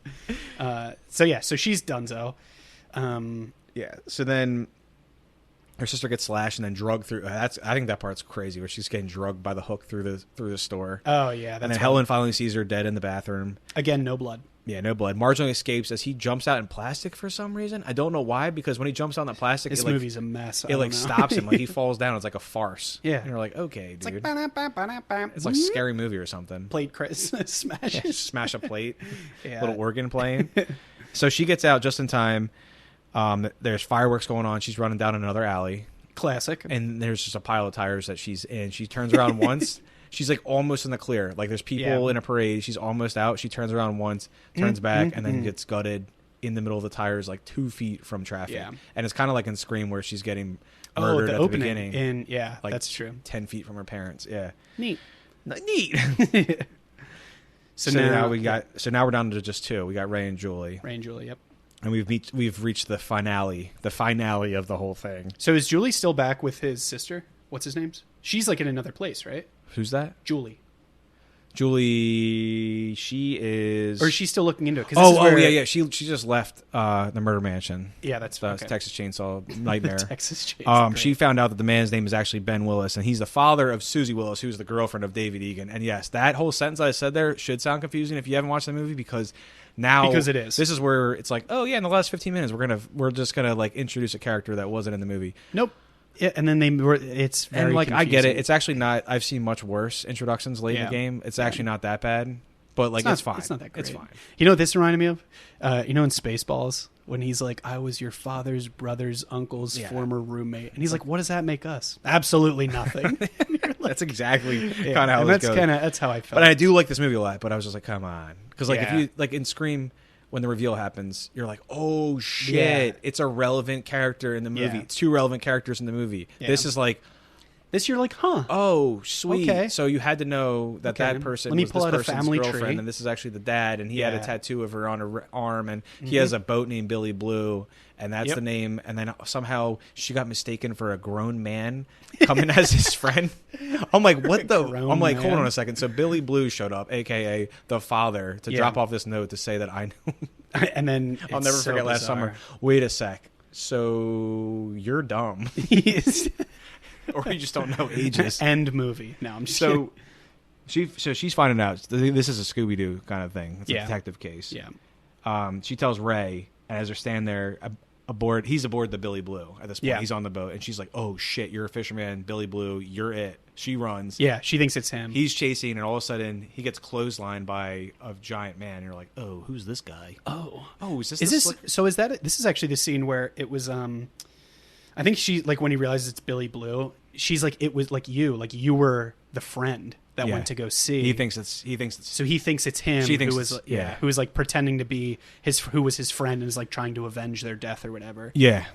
Speaker 1: So she's donezo.
Speaker 2: So then her sister gets slashed and then drugged through. I think that part's crazy, where she's getting drugged by the hook through the store.
Speaker 1: Oh yeah,
Speaker 2: and then Helen finally sees her dead in the bathroom.
Speaker 1: Again, no blood.
Speaker 2: Yeah, no blood. Marginally escapes as he jumps out in plastic for some reason. I don't know why, because when he jumps out in the plastic,
Speaker 1: this movie's a mess.
Speaker 2: It stops him, like he falls down. It's like a farce.
Speaker 1: Yeah,
Speaker 2: and you're like, okay, dude.
Speaker 1: It's like
Speaker 2: it's like a scary movie or something.
Speaker 1: Plate smash.
Speaker 2: Yeah, smash a plate. Little organ playing. So she gets out just in time. There's fireworks going on. She's running down another alley.
Speaker 1: Classic.
Speaker 2: And there's just a pile of tires that she's in. She turns around once. She's like almost in the clear. Like there's people in a parade. She's almost out. She turns around once, turns back, and then gets gutted in the middle of the tires, like 2 feet from traffic. Yeah. And it's kind of like in Scream where she's getting murdered at the beginning.
Speaker 1: Like that's true.
Speaker 2: 10 feet from her parents. Yeah.
Speaker 1: Neat.
Speaker 2: So now we're down to just 2. We got Ray and Julie.
Speaker 1: Yep.
Speaker 2: And we've reached the finale of the whole thing.
Speaker 1: So is Julie still back with his sister? What's his name? She's like in another place, right?
Speaker 2: Who's that?
Speaker 1: Julie,
Speaker 2: she is...
Speaker 1: Or is she still looking into it?
Speaker 2: Yeah. She just left the murder mansion.
Speaker 1: Yeah, that's okay.
Speaker 2: Texas Chainsaw Nightmare.
Speaker 1: Texas Chainsaw.
Speaker 2: She found out that the man's name is actually Ben Willis, and he's the father of Susie Willis, who's the girlfriend of David Egan. And yes, that whole sentence I said there should sound confusing if you haven't watched the movie, because it is. This is where it's like, oh yeah, in the last 15 minutes we're just gonna like introduce a character that wasn't in the movie.
Speaker 1: Nope. Yeah, and then it's very
Speaker 2: confusing.
Speaker 1: I
Speaker 2: get it. It's actually not. I've seen much worse introductions late in the game. It's actually not that bad, but it's fine.
Speaker 1: It's not that great.
Speaker 2: It's fine.
Speaker 1: You know what this reminded me of? In Spaceballs, when he's like, "I was your father's brother's uncle's former roommate," and he's like, "What does that make us?" Absolutely nothing.
Speaker 2: That's exactly kind of how this goes.
Speaker 1: That's how I felt.
Speaker 2: But I do like this movie a lot. But I was just like, come on, because if you in Scream, when the reveal happens, you're like, oh shit, it's a relevant character in the movie. It's 2 relevant characters in the movie. This is like,
Speaker 1: you're like, huh?
Speaker 2: Oh, sweet. Okay. So you had to know that that person was this person's
Speaker 1: family
Speaker 2: girlfriend,
Speaker 1: tree.
Speaker 2: And this is actually the dad, and he had a tattoo of her on her arm, and he has a boat named Billy Blue, and that's the name. And then somehow she got mistaken for a grown man coming as his friend. I'm like, what the? I'm like, hold on a second. So Billy Blue showed up, a.k.a. the father, to drop off this note to say that I know.
Speaker 1: And then
Speaker 2: I'll never forget last summer. Wait a sec. So you're dumb. Or you just don't know ages.
Speaker 1: End movie. No, I'm just kidding.
Speaker 2: She's finding out this is a Scooby-Doo kind of thing. It's a detective case.
Speaker 1: Yeah.
Speaker 2: She tells Ray, and as they're standing there aboard, he's aboard the Billy Blue at this point. Yeah. He's on the boat, and she's like, "Oh shit, you're a fisherman, Billy Blue. You're it." She runs.
Speaker 1: Yeah, she thinks it's him.
Speaker 2: He's chasing, and all of a sudden he gets clotheslined by a giant man. And you're like, "Oh, who's this guy?"
Speaker 1: Oh,
Speaker 2: is this?
Speaker 1: So is that? This is actually the scene where it was. I think she when he realizes it's Billy Blue, she's like, "It was like you were the friend that went to go see."
Speaker 2: He thinks it's
Speaker 1: so he thinks it's him.
Speaker 2: She thinks
Speaker 1: who was like pretending to be who was his friend and is like trying to avenge their death or whatever.
Speaker 2: Yeah.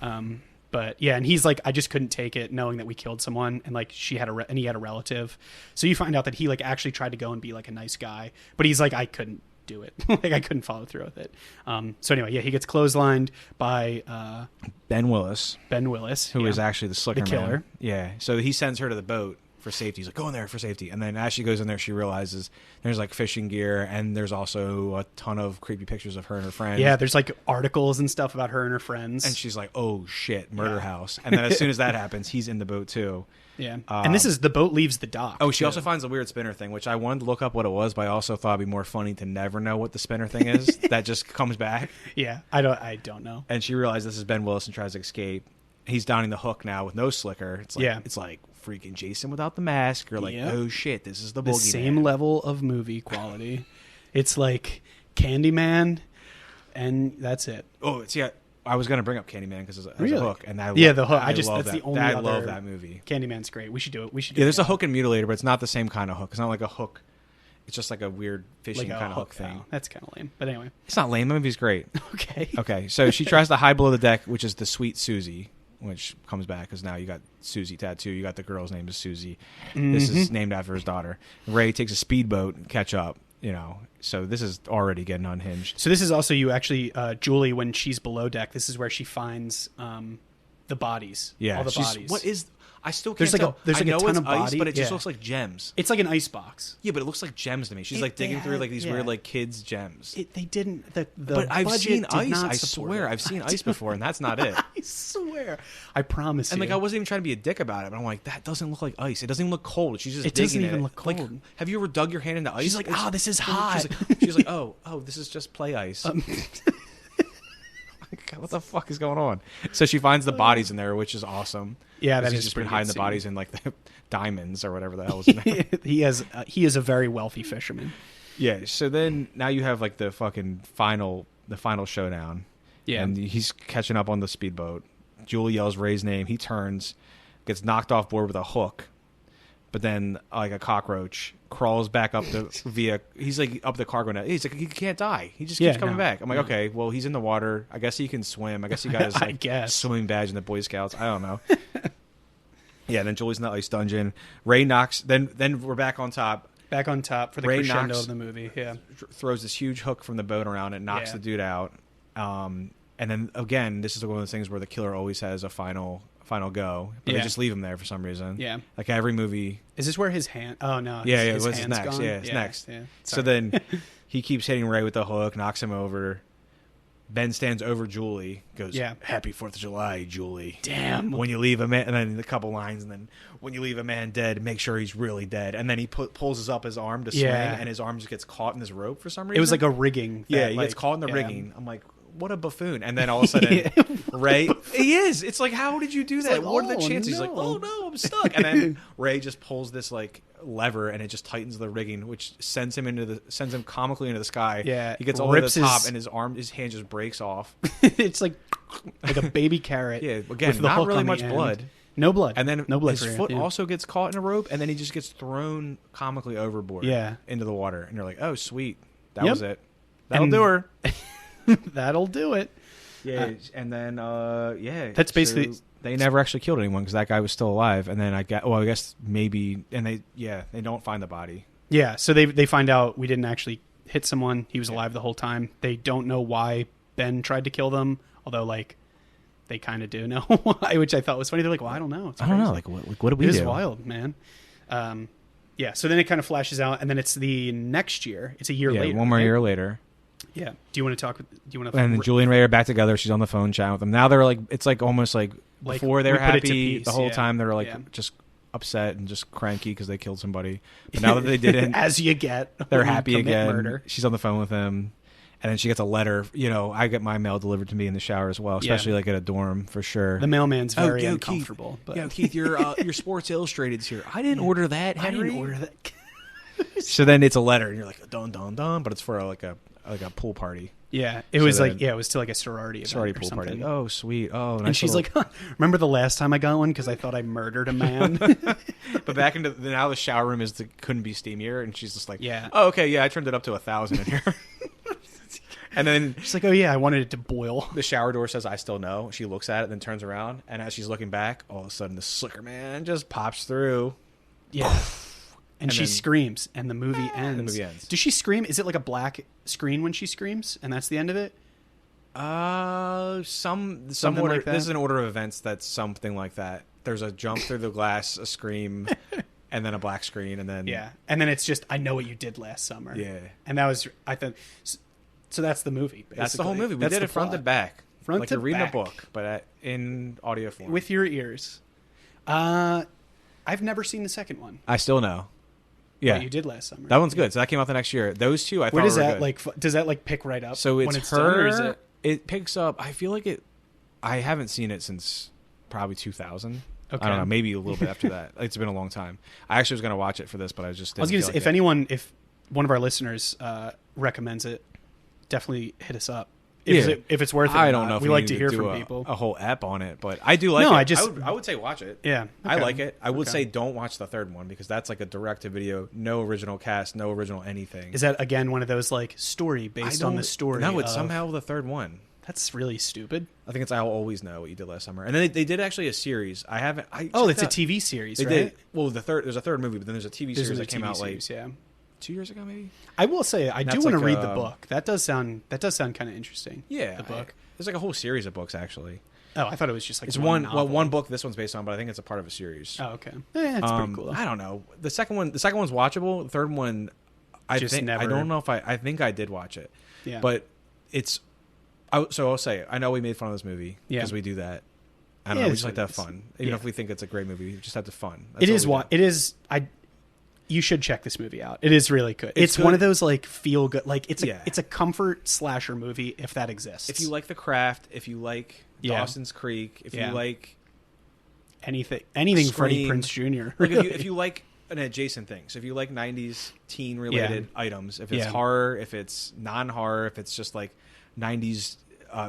Speaker 1: But yeah, and he's like, I just couldn't take it knowing that we killed someone, and like he had a relative. So you find out that he like actually tried to go and be like a nice guy, but he's like, I couldn't do it. Like I couldn't follow through with it. So anyway, he gets clotheslined by
Speaker 2: Ben Willis,
Speaker 1: who
Speaker 2: is actually the slicker
Speaker 1: killer.
Speaker 2: Man. Yeah. So he sends her to the boat for safety. He's like, go in there for safety. And then as she goes in there, she realizes there's like fishing gear, and there's also a ton of creepy pictures of her and her friends.
Speaker 1: Yeah, there's like articles and stuff about her and her friends.
Speaker 2: And she's like, oh shit, murder house. And then as soon as that happens, he's in the boat too.
Speaker 1: Yeah. And the boat leaves the dock.
Speaker 2: Oh, she also finds a weird spinner thing, which I wanted to look up what it was, but I also thought it'd be more funny to never know what the spinner thing is. That just comes back.
Speaker 1: Yeah, I don't know.
Speaker 2: And she realizes this is Ben Willis and tries to escape. He's donning the hook now with no slicker. It's like freaking Jason without the mask. You're like, oh shit, this is the boogeyman.
Speaker 1: Same level of movie quality. It's like Candyman, and that's it.
Speaker 2: Oh, I was going to bring up Candyman because it's a hook, and
Speaker 1: the hook.
Speaker 2: I
Speaker 1: love
Speaker 2: that movie.
Speaker 1: Candyman's great. We should do it.
Speaker 2: There's a hook in Mutilator, but it's not the same kind of hook. It's not like a hook. It's just like a weird fishing kind of hook thing.
Speaker 1: Oh, that's kind of lame. But anyway.
Speaker 2: It's not lame. The movie's great.
Speaker 1: Okay.
Speaker 2: Okay, so she tries to hide below the deck, which is the sweet Susie, which comes back because now you got Susie tattoo. You got the girl's name is Susie. Mm-hmm. This is named after his daughter. Ray takes a speedboat and catch up, So this is already getting unhinged.
Speaker 1: So this is also Julie, when she's below deck, this is where she finds the bodies.
Speaker 2: Yeah.
Speaker 1: All the bodies.
Speaker 2: What is... I still can't tell.
Speaker 1: There's like
Speaker 2: I know
Speaker 1: a ton
Speaker 2: it's
Speaker 1: of
Speaker 2: ice,
Speaker 1: body,
Speaker 2: but it just looks like gems.
Speaker 1: It's like an ice box.
Speaker 2: Yeah, but it looks like gems to me. She's digging through like these weird like kids gems.
Speaker 1: They didn't.
Speaker 2: But I've seen ice. I swear, I've seen ice before, and that's not it.
Speaker 1: I swear. I promise.
Speaker 2: And I wasn't even trying to be a dick about it, but I'm like, that doesn't look like ice. It doesn't even look cold. She's just digging it.
Speaker 1: It doesn't even look cold.
Speaker 2: Like, have you ever dug your hand into ice?
Speaker 1: She's like, this is hot.
Speaker 2: She's like, oh, this is just play ice. What the fuck is going on? So she finds the bodies in there, which is awesome.
Speaker 1: Yeah, that
Speaker 2: he's
Speaker 1: is
Speaker 2: just been hiding the bodies in like the diamonds or whatever the hell is in there.
Speaker 1: He is a very wealthy fisherman.
Speaker 2: Yeah. So then now you have like the fucking final showdown.
Speaker 1: Yeah.
Speaker 2: And he's catching up on the speedboat. Julie yells Ray's name. He turns, gets knocked off board with a hook, but then like a cockroach crawls back up he's like up the cargo net. He's like, he can't die. He just keeps coming back. I'm like, okay, well, he's in the water. I guess he can swim. I guess he got his swimming badge in the Boy Scouts. I don't know. Yeah, then Julie's in the ice dungeon. Ray knocks. Then we're back on top.
Speaker 1: Back on top for the crescendo of the movie. Yeah,
Speaker 2: throws this huge hook from the boat around it, knocks the dude out. And then again, this is one of those things where the killer always has a final go, but they just leave him there for some reason.
Speaker 1: Yeah,
Speaker 2: like every movie.
Speaker 1: Is this where his hand? Oh no.
Speaker 2: His next. Gone? Yeah, his next.
Speaker 1: Yeah.
Speaker 2: So then he keeps hitting Ray with the hook, knocks him over. Ben stands over Julie, goes, "Happy 4th of July, Julie."
Speaker 1: Damn.
Speaker 2: When you leave a man, and then a couple lines, and then when you leave a man dead, make sure he's really dead. And then he pulls up his arm to swing, and his arm just gets caught in this rope for some reason.
Speaker 1: It was like a rigging.
Speaker 2: He gets caught in the rigging. I'm like, what a buffoon. And then all of a sudden, Ray, he is. It's like, how did you do that? What are the chances? He's like, oh no, I'm stuck. And then Ray just pulls this like lever, and it just tightens the rigging, which sends him comically into the sky.
Speaker 1: Yeah,
Speaker 2: he gets all the way to the top, and his hand just breaks off.
Speaker 1: It's like a baby carrot.
Speaker 2: Yeah, again, not really much blood.
Speaker 1: No blood.
Speaker 2: And then
Speaker 1: no blood
Speaker 2: his foot also gets caught in a rope, and then he just gets thrown comically overboard. Into the water, and you're like, oh sweet, that was it. That'll do her.
Speaker 1: That'll do it.
Speaker 2: Yeah, and then
Speaker 1: that's basically.
Speaker 2: So they never actually killed anyone because that guy was still alive. And then I guess maybe, and they don't find the body. Yeah,
Speaker 1: so they find out we didn't actually hit someone. He was alive the whole time. They don't know why Ben tried to kill them, although like they kind of do know why, which I thought was funny. They're like, well, I don't know.
Speaker 2: I don't know. Like what did we do?
Speaker 1: It was wild, man. So then it kind of flashes out, and then it's the next year. It's a year later.
Speaker 2: One more year later.
Speaker 1: Yeah. Do you want to talk?
Speaker 2: And then Julie and Ray are back together. She's on the phone chatting with them. Now they're like, it's like almost like before they were happy the whole time. They were like just upset and just cranky because they killed somebody. But now that they didn't,
Speaker 1: as you get,
Speaker 2: they're happy again.
Speaker 1: Murder.
Speaker 2: She's on the phone with him, and then she gets a letter. I get my mail delivered to me in the shower as well, especially like at a dorm for sure.
Speaker 1: The mailman's very uncomfortable.
Speaker 2: Keith, but Keith, your Sports Illustrated's here. I didn't order that, Henry.
Speaker 1: I didn't order that.
Speaker 2: So then it's a letter, and you're like, dun dun dun, but it's for like a pool party.
Speaker 1: Yeah, it was it was to like a sorority
Speaker 2: pool party. Like, oh, sweet. Oh, nice.
Speaker 1: And she's like, remember the last time I got one because I thought I murdered a man.
Speaker 2: But back into now the shower room couldn't be steamier, and she's just like, oh, okay, yeah, I turned it up to 1,000 in here. And then
Speaker 1: she's like, oh yeah, I wanted it to boil.
Speaker 2: The shower door says, I still know. She looks at it, then turns around, and as she's looking back, all of a sudden the slicker man just pops through.
Speaker 1: Yeah. And she screams, and the movie ends. Does she scream? Is it like a black screen when she screams, and that's the end of it?
Speaker 2: Some
Speaker 1: Something
Speaker 2: order.
Speaker 1: Like that?
Speaker 2: This is an order of events that's something like that. There's a jump through the glass, a scream, and then a black screen, and then
Speaker 1: and then it's just I know what you did last summer.
Speaker 2: Yeah,
Speaker 1: and that was I thought. So that's the movie. Basically.
Speaker 2: That's the whole movie. We did it front to back,
Speaker 1: front
Speaker 2: like
Speaker 1: to
Speaker 2: you're reading
Speaker 1: back.
Speaker 2: a book, but in audio form
Speaker 1: with your ears. I've never seen the second one.
Speaker 2: I still know. Yeah,
Speaker 1: you did last summer.
Speaker 2: That one's good. So that came out the next year. Those two, I thought.
Speaker 1: Where does
Speaker 2: were
Speaker 1: that
Speaker 2: good.
Speaker 1: like? Does that like pick right up?
Speaker 2: So it's
Speaker 1: when it's
Speaker 2: her.
Speaker 1: Done, or is
Speaker 2: it picks up. I feel like it. I haven't seen it since probably 2000.
Speaker 1: Okay.
Speaker 2: I don't know. Maybe a little bit after that. It's been a long time. I actually was going to watch it for this, but I just.
Speaker 1: I was going to say, if one of our listeners recommends it, definitely hit us up. if it's worth it.
Speaker 2: I don't know. If
Speaker 1: we like to hear from people.
Speaker 2: A whole ep on it, but I do like it. I would say watch it.
Speaker 1: Yeah, okay.
Speaker 2: I like it. I would say don't watch the third one because that's like a direct to video, no original cast, no original anything.
Speaker 1: Is that again one of those like story based on the story?
Speaker 2: No, it's somehow the third one.
Speaker 1: That's really stupid.
Speaker 2: I think it's I'll Always Know What You Did Last Summer, and then they did actually a series. I haven't.
Speaker 1: It's a TV series. They did.
Speaker 2: Well, there's a third movie, but then there's a TV series that came out like 2 years ago, maybe.
Speaker 1: I will say I do want to read the book. That does sound kind of interesting.
Speaker 2: Yeah,
Speaker 1: the book.
Speaker 2: There's like a whole series of books actually.
Speaker 1: Oh, I thought it was just like
Speaker 2: it's one book this one's based on, but I think it's a part of a series.
Speaker 1: Oh, okay. It's pretty cool.
Speaker 2: I don't know. The second one's watchable. The third one, I don't know if I think I did watch it.
Speaker 1: Yeah,
Speaker 2: but it's. So I'll say I know we made fun of this movie because we do that. I don't know. We just like to have fun, even if we think it's a great movie. We just have to fun.
Speaker 1: It is. You should check this movie out. It is really good. It's one of those like feel good. Like it's a comfort slasher movie if that exists.
Speaker 2: If you like The Craft, if you like Dawson's Creek, if you like
Speaker 1: anything
Speaker 2: Scream,
Speaker 1: Freddie Prinze Jr.
Speaker 2: Like if you like an adjacent thing. So if you like 90s teen related items, if it's horror, if it's non-horror, if it's just like 90s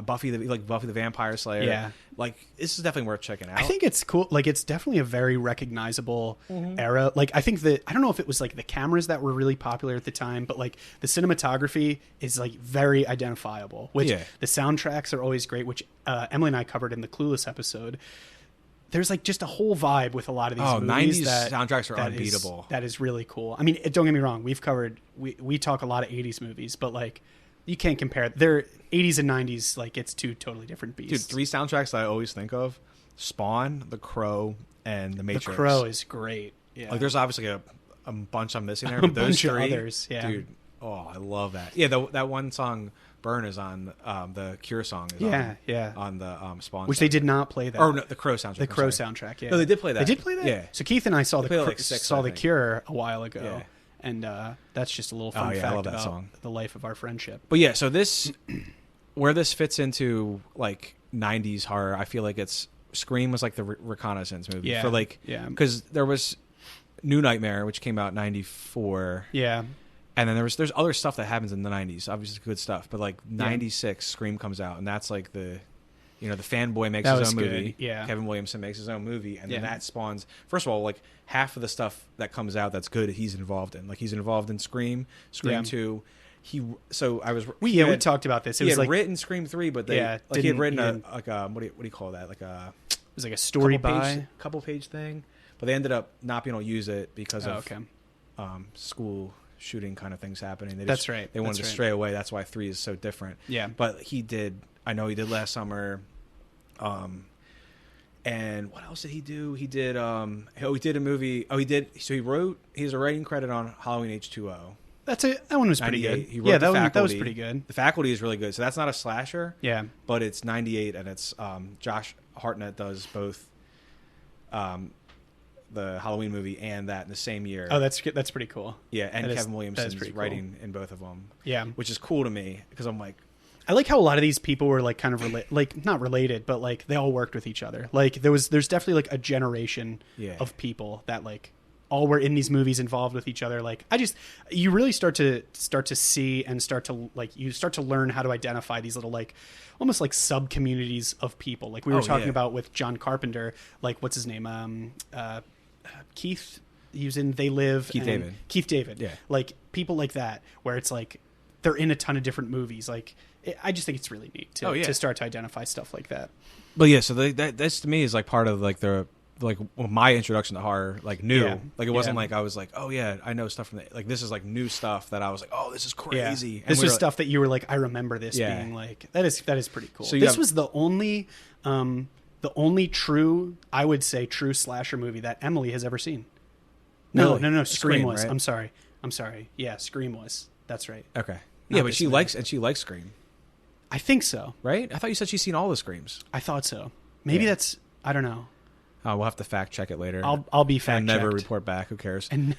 Speaker 2: Buffy the Vampire Slayer, like this is definitely worth checking out.
Speaker 1: I think it's cool. Like it's definitely a very recognizable era. Like I think that I don't know if it was like the cameras that were really popular at the time, but like the cinematography is like very identifiable. Which the soundtracks are always great, which Emily and I covered in the Clueless episode. There's like just a whole vibe with a lot of these movies.
Speaker 2: 90s soundtracks are unbeatable.
Speaker 1: That is really cool. I mean, don't get me wrong. We talk a lot of 80s movies, but like you can't compare. They're 80s and 90s. Like it's two totally different beasts.
Speaker 2: Dude, 3 soundtracks that I always think of: Spawn, The Crow, and The Matrix.
Speaker 1: The Crow is great. Yeah.
Speaker 2: Like there's obviously a bunch I'm missing there, but those
Speaker 1: bunch
Speaker 2: 3,
Speaker 1: of others. Yeah.
Speaker 2: Dude. Oh, I love that. Yeah, that one song, "Burn," is on the Cure song. Is on the Spawn,
Speaker 1: which soundtrack. They did not play that.
Speaker 2: Or no, the Crow soundtrack.
Speaker 1: The Crow soundtrack. Yeah.
Speaker 2: No, they did play that.
Speaker 1: They did play that.
Speaker 2: Yeah.
Speaker 1: So Keith and I saw the
Speaker 2: like
Speaker 1: Cure a while ago.
Speaker 2: Yeah.
Speaker 1: And that's just a little fun fact about
Speaker 2: song.
Speaker 1: The life of our friendship.
Speaker 2: But yeah, so this, where this fits into like 90s horror, I feel like Scream was like the reconnaissance movie for like, because there was New Nightmare, which came out in 94.
Speaker 1: Yeah.
Speaker 2: And then there's other stuff that happens in the 90s, obviously good stuff, but like 96 Scream comes out, and that's like the fanboy makes his own movie.
Speaker 1: Yeah.
Speaker 2: Kevin Williamson makes his own movie, and then that spawns. First of all, like half of the stuff that comes out that's good, he's involved in. Like he's involved in Scream 2. We
Speaker 1: talked about this.
Speaker 2: He had written Scream 3, but he had written what do you call that? Like a
Speaker 1: it was like a story
Speaker 2: couple page thing, but they ended up not being able to use it because of school shooting kind of things happening.
Speaker 1: That's right.
Speaker 2: They wanted to stray away. That's why 3 is so different.
Speaker 1: Yeah,
Speaker 2: but I know he did Last Summer. And what else did he do? He did he did a movie. He has a writing credit on Halloween H2O.
Speaker 1: That one was pretty good.
Speaker 2: He wrote
Speaker 1: that was pretty good.
Speaker 2: The Faculty is really good. So that's not a slasher.
Speaker 1: Yeah.
Speaker 2: But it's 98, and it's Josh Hartnett does both the Halloween movie and that in the same year.
Speaker 1: Oh, that's good. That's pretty cool.
Speaker 2: Yeah, and Kevin Williamson's writing in both of them.
Speaker 1: Yeah.
Speaker 2: Which is cool to me because I'm like,
Speaker 1: I like how a lot of these people were like kind of like not related, but like they all worked with each other. Like there's definitely like a generation of people that like all were in these movies involved with each other. Like you really start to see and start to learn how to identify these little like almost like sub communities of people. Like we were talking about with John Carpenter, like what's his name? Keith. He was in They Live. Keith David. Yeah. Like people like that where it's like they're in a ton of different movies. Like I just think it's really neat to start to identify stuff like that.
Speaker 2: But yeah, so that's to me is like part of like my introduction to horror, like new. Yeah. Like it wasn't like I was like, oh yeah, I know stuff from like this is like new stuff that I was like, oh, this is crazy.
Speaker 1: Yeah. This was stuff that you were like, I remember this being like that is pretty cool. So this was the only true, I would say, true slasher movie that Emily has ever seen. No, Scream was. Right? I'm sorry. Yeah, Scream was. That's right.
Speaker 2: Okay. Yeah, but she likes Scream.
Speaker 1: I think so.
Speaker 2: Right? I thought you said she's seen all the Screams.
Speaker 1: I thought so. Maybe that's, I don't know.
Speaker 2: Oh, we'll have to fact check it later.
Speaker 1: I'll be fact checked.
Speaker 2: And never report back. Who cares?
Speaker 1: And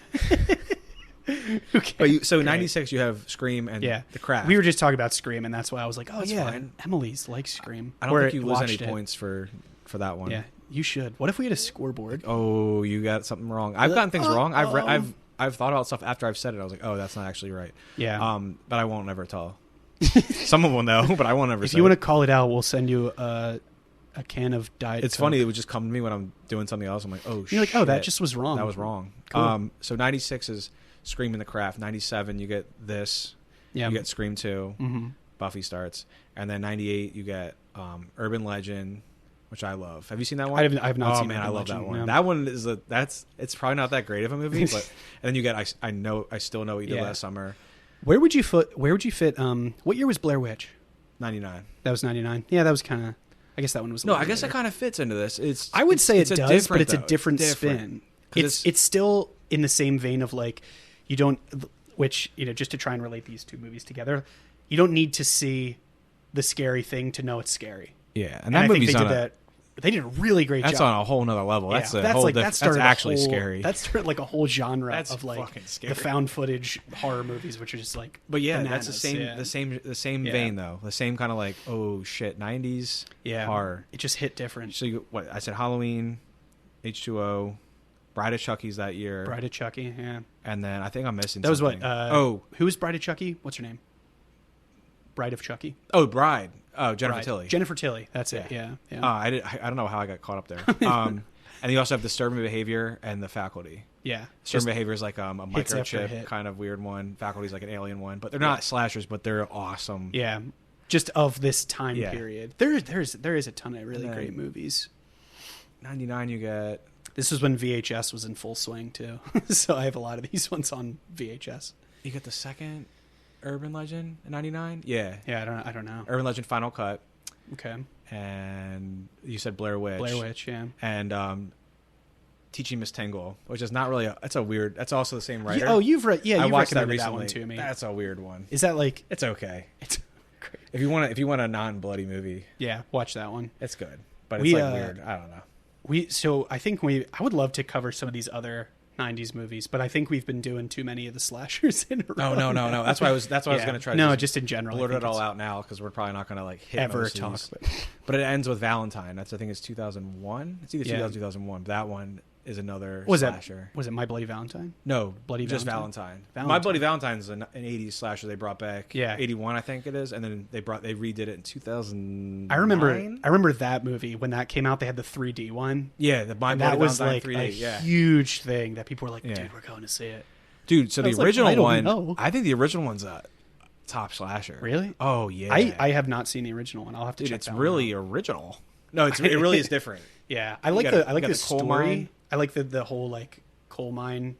Speaker 1: who cares?
Speaker 2: But so 96, you have Scream and The Craft.
Speaker 1: We were just talking about Scream, and that's why I was like, oh, it's fine. Emily's like Scream.
Speaker 2: I don't think you lose any points for that one.
Speaker 1: Yeah, you should. What if we had a scoreboard?
Speaker 2: Oh, you got something wrong. I've gotten things wrong. I've thought about stuff after I've said it. I was like, oh, that's not actually right.
Speaker 1: Yeah.
Speaker 2: But I won't ever tell. Someone will know, but I won't ever.
Speaker 1: If you want to call it out, we'll send you a can of Diet
Speaker 2: It's
Speaker 1: Coke.
Speaker 2: funny. It would just come to me when I'm doing something else. I'm like, oh,
Speaker 1: You're like, oh, that just was wrong.
Speaker 2: That was wrong.
Speaker 1: Cool.
Speaker 2: So 96 is Scream and the Craft. 97, you get this. Yeah. You get Scream 2. Mm-hmm. Buffy starts. And then 98, you get Urban Legend, which I love. Have you seen that one?
Speaker 1: I have not seen it.
Speaker 2: Oh, man, I love
Speaker 1: Legend,
Speaker 2: that one.
Speaker 1: Yeah.
Speaker 2: That one is it's probably not that great of a movie, but and then you get I Still Know What You Did Last Summer.
Speaker 1: Where would you fit what year was Blair Witch?
Speaker 2: 99.
Speaker 1: That was 99. Yeah, that was kind of I guess that one was
Speaker 2: No, I guess it kind of fits into this.
Speaker 1: I would say it does, but it's a different spin. It's still in the same vein of like you don't which, just to try and relate these two movies together, you don't need to see the scary thing to know it's scary.
Speaker 2: Yeah,
Speaker 1: and that movie's they did a really great job.
Speaker 2: That's on a whole nother level. Yeah, that's actually scary.
Speaker 1: That started like a whole genre of like
Speaker 2: fucking scary.
Speaker 1: The found footage horror movies, which are just like
Speaker 2: bananas.
Speaker 1: That's
Speaker 2: the same vein though. The same kind of like, oh shit, 90s horror.
Speaker 1: It just hit different.
Speaker 2: So I said Halloween, H2O, Bride of Chucky's that year.
Speaker 1: Bride of Chucky, yeah.
Speaker 2: And then I think I'm missing
Speaker 1: that
Speaker 2: something.
Speaker 1: Was what who was Bride of Chucky? What's her name? Bride of Chucky.
Speaker 2: Oh, Bride. Oh, Jennifer Tilly.
Speaker 1: Jennifer Tilly. That's it. Yeah.
Speaker 2: I don't know how I got caught up there. And you also have Disturbing Behavior and The Faculty.
Speaker 1: Yeah.
Speaker 2: Disturbing Behavior is like a microchip kind of weird one. Faculty is like an alien one, but they're not slashers, but they're awesome.
Speaker 1: Yeah. Just of this time period. There is a ton of really great movies.
Speaker 2: 99 you get.
Speaker 1: This was when VHS was in full swing too. So I have a lot of these ones on VHS.
Speaker 2: You get the second Urban Legend in 99? Yeah.
Speaker 1: Yeah, I don't know.
Speaker 2: Urban Legend Final Cut.
Speaker 1: Okay.
Speaker 2: And you said Blair Witch.
Speaker 1: Blair Witch, yeah.
Speaker 2: And Teaching Miss Tingle, which is not really that's also the same writer.
Speaker 1: You've read
Speaker 2: I watched that
Speaker 1: recently.
Speaker 2: That
Speaker 1: one to me.
Speaker 2: That's a weird one.
Speaker 1: Is that like
Speaker 2: it's okay.
Speaker 1: It's great.
Speaker 2: If you want a non-bloody movie.
Speaker 1: Yeah, watch that one.
Speaker 2: It's good. But it's like weird. I don't know.
Speaker 1: I would love to cover some of these other 90s movies, but I think we've been doing too many of the slashers in a row.
Speaker 2: No. That's why I was going to try to
Speaker 1: just in general
Speaker 2: blurt it all out now because we're probably not going to like hit
Speaker 1: ever talk.
Speaker 2: But it ends with Valentine. I think it's 2001. It's either 2000 2001. That one is another slasher.
Speaker 1: Was it My Bloody Valentine?
Speaker 2: No, just Valentine. My Bloody Valentine is an 80s slasher they brought back. Yeah, 81 I think it is, and then they redid it in 2000.
Speaker 1: I remember that movie when that came out. They had the 3D one.
Speaker 2: Yeah, the My Bloody
Speaker 1: Valentine
Speaker 2: like
Speaker 1: 3D. A huge thing that people were like, dude, we're going to see it.
Speaker 2: Dude, so the original one, I think the original one's a top slasher.
Speaker 1: Really?
Speaker 2: Oh yeah.
Speaker 1: I have not seen the original one. I'll have to check.
Speaker 2: It's really original. No, it really is different.
Speaker 1: Yeah, I like the story. Mine. I like the whole like coal mine.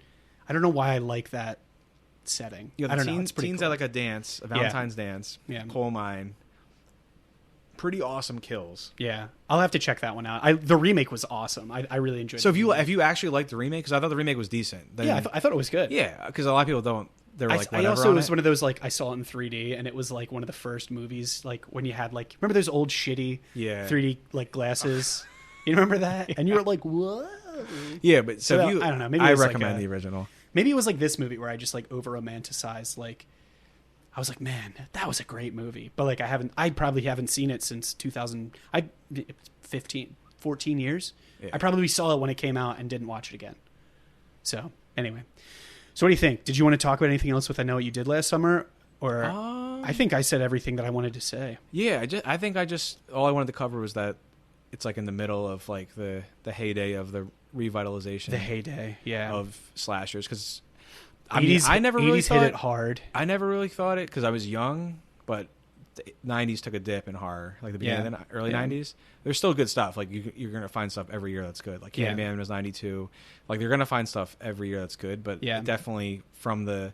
Speaker 1: I don't know why I like that setting. I don't know. It's pretty
Speaker 2: teens
Speaker 1: cool.
Speaker 2: at like a dance, a Valentine's dance. Yeah, coal mine. Pretty awesome kills.
Speaker 1: Yeah, I'll have to check that one out. The remake was awesome. I really enjoyed.
Speaker 2: So if you actually liked the remake, because I thought the remake was decent. Then,
Speaker 1: yeah, I thought it was good.
Speaker 2: Yeah, because a lot of people don't. They're like,
Speaker 1: I also was one of those like I saw it in 3D, and it was like one of the first movies like when you had like remember those old shitty 3D like glasses. You remember that? And you were like, "Whoa!"
Speaker 2: Yeah, but so I
Speaker 1: don't know. Maybe
Speaker 2: I recommend the original.
Speaker 1: Maybe it was like this movie where I just like over romanticized. Like, I was like, "Man, that was a great movie," but like I probably haven't seen it since 2000. 14 years. Yeah. I probably saw it when it came out and didn't watch it again. So anyway, so what do you think? Did you want to talk about anything else with I Know What You Did Last Summer? Or I think I said everything that I wanted to say.
Speaker 2: Yeah, I think all I wanted to cover was that it's like in the middle of like the heyday of the revitalization.
Speaker 1: The heyday, yeah,
Speaker 2: of slashers. Because
Speaker 1: I never really thought hit it hard.
Speaker 2: I never really thought it because I was young, but the 90s took a dip in horror, like the beginning of the early 90s. There's still good stuff. Like you're gonna find stuff every year that's good. Like Candyman was 92. Like you're gonna find stuff every year that's good, but definitely from the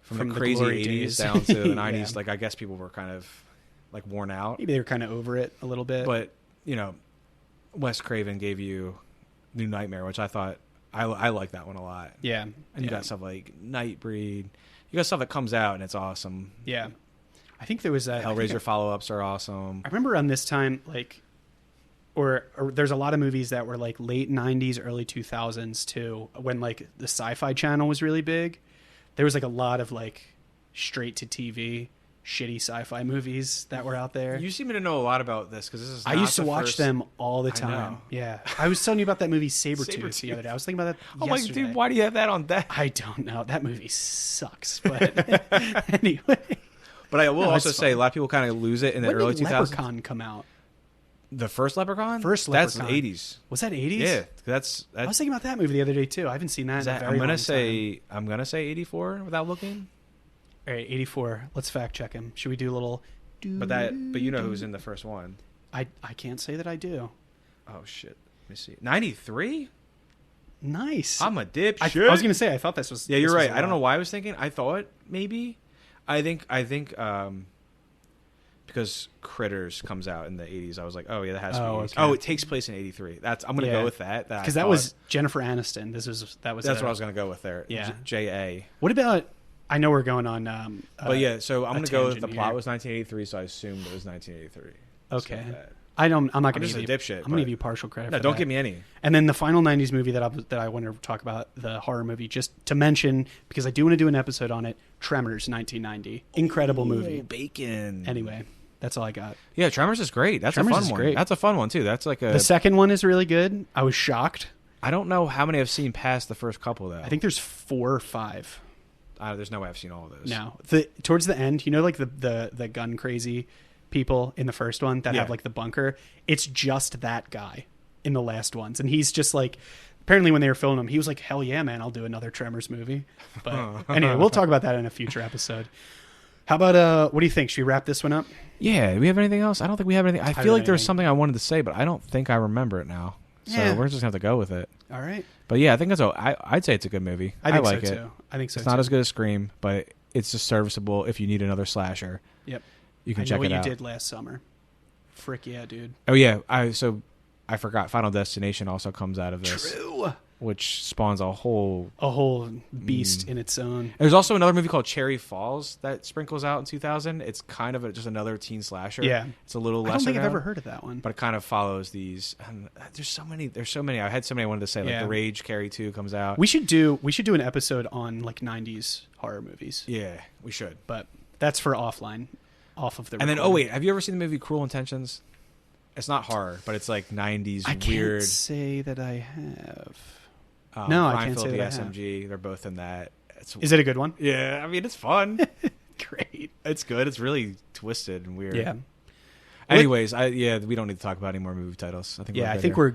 Speaker 2: crazy 80s down to the 90s. Like I guess people were kind of like worn out.
Speaker 1: Maybe they were kind of over it a little bit.
Speaker 2: But Wes Craven gave you New Nightmare, which I thought I like that one a lot.
Speaker 1: Yeah,
Speaker 2: and you got stuff like Nightbreed. You got stuff that comes out and it's awesome.
Speaker 1: Yeah, I think there was that
Speaker 2: Hellraiser follow-ups are awesome.
Speaker 1: I remember around this time, like, or there's a lot of movies that were like late 90s, early 2000s too, when like the Sci-Fi Channel was really big. There was like a lot of like straight to TV shitty sci-fi movies that were out there.
Speaker 2: You seem to know a lot about this because this is.
Speaker 1: I used to watch them all the time. Yeah, I was telling you about that movie Sabretooth the other day. I was thinking about that. Yesterday.
Speaker 2: Dude, why do you have that on deck?
Speaker 1: I don't know. That movie sucks. But anyway,
Speaker 2: But I will also say a lot of people kind of lose it in the early 2000s. When did
Speaker 1: Leprechaun come out?
Speaker 2: The first Leprechaun?
Speaker 1: First Leprechaun.
Speaker 2: That's the 80s.
Speaker 1: Was that 80s?
Speaker 2: Yeah, that's.
Speaker 1: I was thinking about that movie the other day too. I haven't seen that. In a very long time.
Speaker 2: I'm gonna say 84 without looking.
Speaker 1: All right, 84. Let's fact check him. Should we do a little?
Speaker 2: But you know who was in the first one?
Speaker 1: I can't say that I do.
Speaker 2: Oh shit! Let me see. 93.
Speaker 1: Nice.
Speaker 2: I'm a dipshit.
Speaker 1: I was gonna say I thought this was.
Speaker 2: Yeah, you're right. I don't know why I was thinking. I thought maybe. I think. Because Critters comes out in the 80s, I was like, oh yeah, that has to be 80s. Okay. Oh, it takes place in 83. I'm gonna go with that.
Speaker 1: Because that was Jennifer Aniston. That's what
Speaker 2: I was gonna go with there.
Speaker 1: Yeah.
Speaker 2: J.A.
Speaker 1: What about? I know we're going on.
Speaker 2: But yeah, so I'm gonna go with the plot was 1983, so I assumed it was 1983.
Speaker 1: Okay. I'm not going to
Speaker 2: give you
Speaker 1: dipshit. I'm going to give you partial credit.
Speaker 2: No, don't give me any.
Speaker 1: And then the final '90s movie that I want to talk about, the horror movie, just to mention because I do want to do an episode on it. Tremors, 1990, incredible movie.
Speaker 2: Bacon.
Speaker 1: Anyway, that's all I got.
Speaker 2: Yeah, Tremors is great. That's a fun one. Great. That's a fun one too. That's like
Speaker 1: the second one is really good. I was shocked.
Speaker 2: I don't know how many I've seen past the first couple though.
Speaker 1: I think there's 4 or 5.
Speaker 2: There's no way I've seen all of those.
Speaker 1: No, towards the end, like the gun crazy people in the first one that have like the bunker. It's just that guy in the last ones, and he's just like. Apparently, when they were filming him, he was like, "Hell yeah, man! I'll do another Tremors movie." But anyway, we'll talk about that in a future episode. How about what do you think? Should we wrap this one up?
Speaker 2: Yeah. Do we have anything else? I don't think we have anything. I feel like there was something I wanted to say, but I don't think I remember it now. So we're just gonna have to go with it.
Speaker 1: All right.
Speaker 2: But yeah, I think I'd say it's a good movie. I like it.
Speaker 1: Too. I think so.
Speaker 2: It's not as good as Scream, but it's just serviceable if you need another slasher.
Speaker 1: Yep.
Speaker 2: You can check it out.
Speaker 1: What you did last summer. Frick yeah, dude.
Speaker 2: Oh yeah. I forgot. Final Destination also comes out of this.
Speaker 1: True.
Speaker 2: Which spawns a whole
Speaker 1: beast in its own.
Speaker 2: There's also another movie called Cherry Falls that sprinkles out in 2000. It's kind of just another teen slasher.
Speaker 1: Yeah,
Speaker 2: it's a little lesser.
Speaker 1: I don't think
Speaker 2: I've
Speaker 1: ever heard of that one,
Speaker 2: but it kind of follows these. There's so many. I had so many I wanted to say. Like The Rage, Carrie 2 comes out.
Speaker 1: We should do an episode on like 90s horror movies.
Speaker 2: Yeah, we should.
Speaker 1: But that's for offline, off of the.
Speaker 2: And then wait, have you ever seen the movie Cruel Intentions? It's not horror, but it's like 90s weird.
Speaker 1: I can't say that I have. No, I can't say that
Speaker 2: SMG, they're both in that.
Speaker 1: Is it a good one?
Speaker 2: Yeah, I mean, it's fun.
Speaker 1: Great.
Speaker 2: It's good. It's really twisted and weird.
Speaker 1: Yeah.
Speaker 2: Anyways, we don't need to talk about any more movie titles. I think
Speaker 1: we're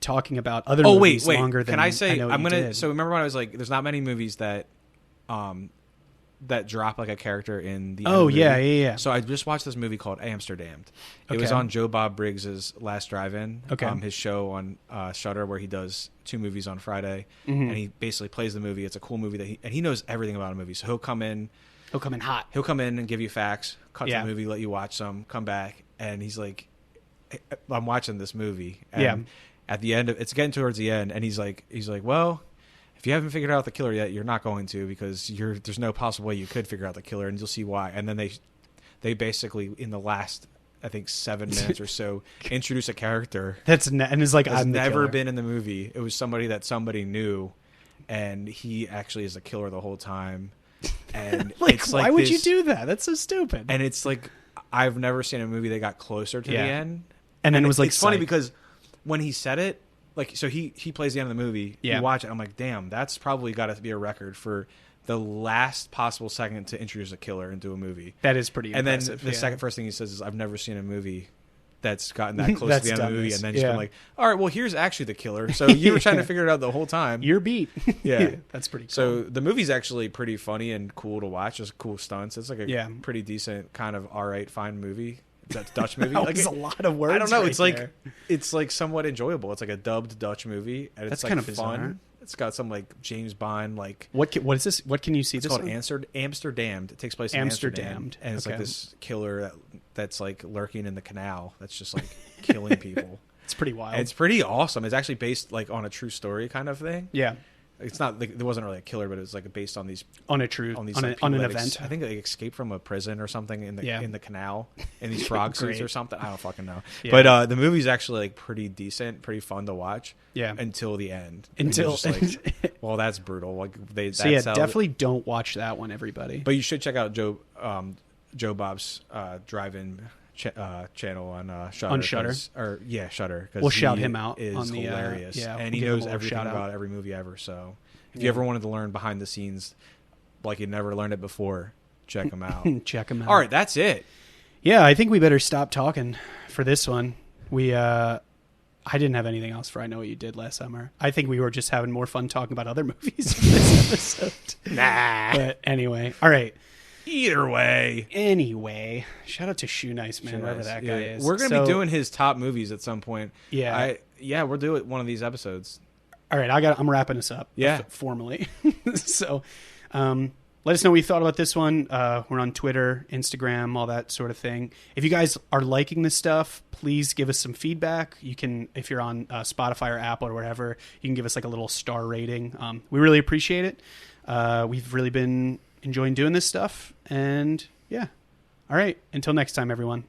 Speaker 1: talking about other movies longer than
Speaker 2: can I say?
Speaker 1: I'm going to.
Speaker 2: So remember when I was like, there's not many movies that drop like a character in the
Speaker 1: movie. Yeah.
Speaker 2: So I just watched this movie called Amsterdamned. It was on Joe Bob Briggs's Last Drive-In, his show on Shudder, where he does 2 movies on Friday, and he basically plays the movie. It's a cool movie that he knows everything about a movie. So he'll come in hot. He'll come in and give you facts, cut to the movie, let you watch some, come back, and he's like, "I'm watching this movie." And at the end, it's getting towards the end, and he's like, "Well, if you haven't figured out the killer yet, you're not going to, because there's no possible way you could figure out the killer, and you'll see why." And then they basically, in the last, I think 7 minutes or so, introduce a character
Speaker 1: and is like,
Speaker 2: has never been in the movie. It was somebody that somebody knew, and he actually is a killer the whole time. And
Speaker 1: why would you do that? That's so stupid.
Speaker 2: And it's like, I've never seen a movie that got closer to the end.
Speaker 1: And then it was like,
Speaker 2: it's funny because when he said it, like, so he plays the end of the movie. Yeah. You watch it. I'm like, damn, that's probably got to be a record for the last possible second to introduce a killer into a movie.
Speaker 1: That is pretty impressive.
Speaker 2: And then the first thing he says is, I've never seen a movie that's gotten that close to the end of the movie. And then just been like, all right, well, here's actually the killer. So you were trying to figure it out the whole time.
Speaker 1: You're beat.
Speaker 2: Yeah.
Speaker 1: That's pretty cool.
Speaker 2: So the movie's actually pretty funny and cool to watch. Just cool stunts. It's like a pretty decent kind of all right, fine movie. That Dutch movie.
Speaker 1: That was a lot of words.
Speaker 2: I don't know. It's like somewhat enjoyable. It's like a dubbed Dutch movie, and it's like kind of fun. Bizarre. It's got some like James Bond
Speaker 1: what is this? What can you see?
Speaker 2: It's called Amsterdammed. It takes place in Amsterdam, and it's like this killer that's like lurking in the canal. That's just like killing people.
Speaker 1: It's pretty wild.
Speaker 2: And it's pretty awesome. It's actually based like on a true story kind of thing.
Speaker 1: Yeah.
Speaker 2: It's not. Like, there wasn't really a killer, but it was like based on these
Speaker 1: on an event.
Speaker 2: I think they escaped from a prison or something in the canal in these frog suits or something. I don't fucking know. Yeah. But the movie's actually like pretty decent, pretty fun to watch.
Speaker 1: Yeah.
Speaker 2: Until the end. Well, that's brutal. Like
Speaker 1: definitely don't watch that one, everybody.
Speaker 2: But you should check out Joe Bob's Drive-In channel on Shudder.
Speaker 1: On Shudder?
Speaker 2: Shudder.
Speaker 1: We'll shout him out.
Speaker 2: Is
Speaker 1: on the,
Speaker 2: hilarious. And he knows everything about every movie ever. So if you ever wanted to learn behind the scenes like you never learned it before, check them out.
Speaker 1: Check them out.
Speaker 2: All right, that's it.
Speaker 1: Yeah, I think we better stop talking for this one. I didn't have anything else for I Know What You Did last summer. I think we were just having more fun talking about other movies in this episode.
Speaker 2: Nah.
Speaker 1: But anyway, all right.
Speaker 2: Either way.
Speaker 1: Anyway, shout out to Shoe Nice, man, whoever that guy is.
Speaker 2: We're going to be doing his top movies at some point.
Speaker 1: Yeah.
Speaker 2: We'll do it one of these episodes.
Speaker 1: All right, I'm wrapping us up.
Speaker 2: Yeah.
Speaker 1: Formally. So, let us know what you thought about this one. We're on Twitter, Instagram, all that sort of thing. If you guys are liking this stuff, please give us some feedback. You can, if you're on Spotify or Apple or whatever, you can give us like a little star rating. We really appreciate it. We've really been enjoying doing this stuff. And yeah. All right. Until next time, everyone.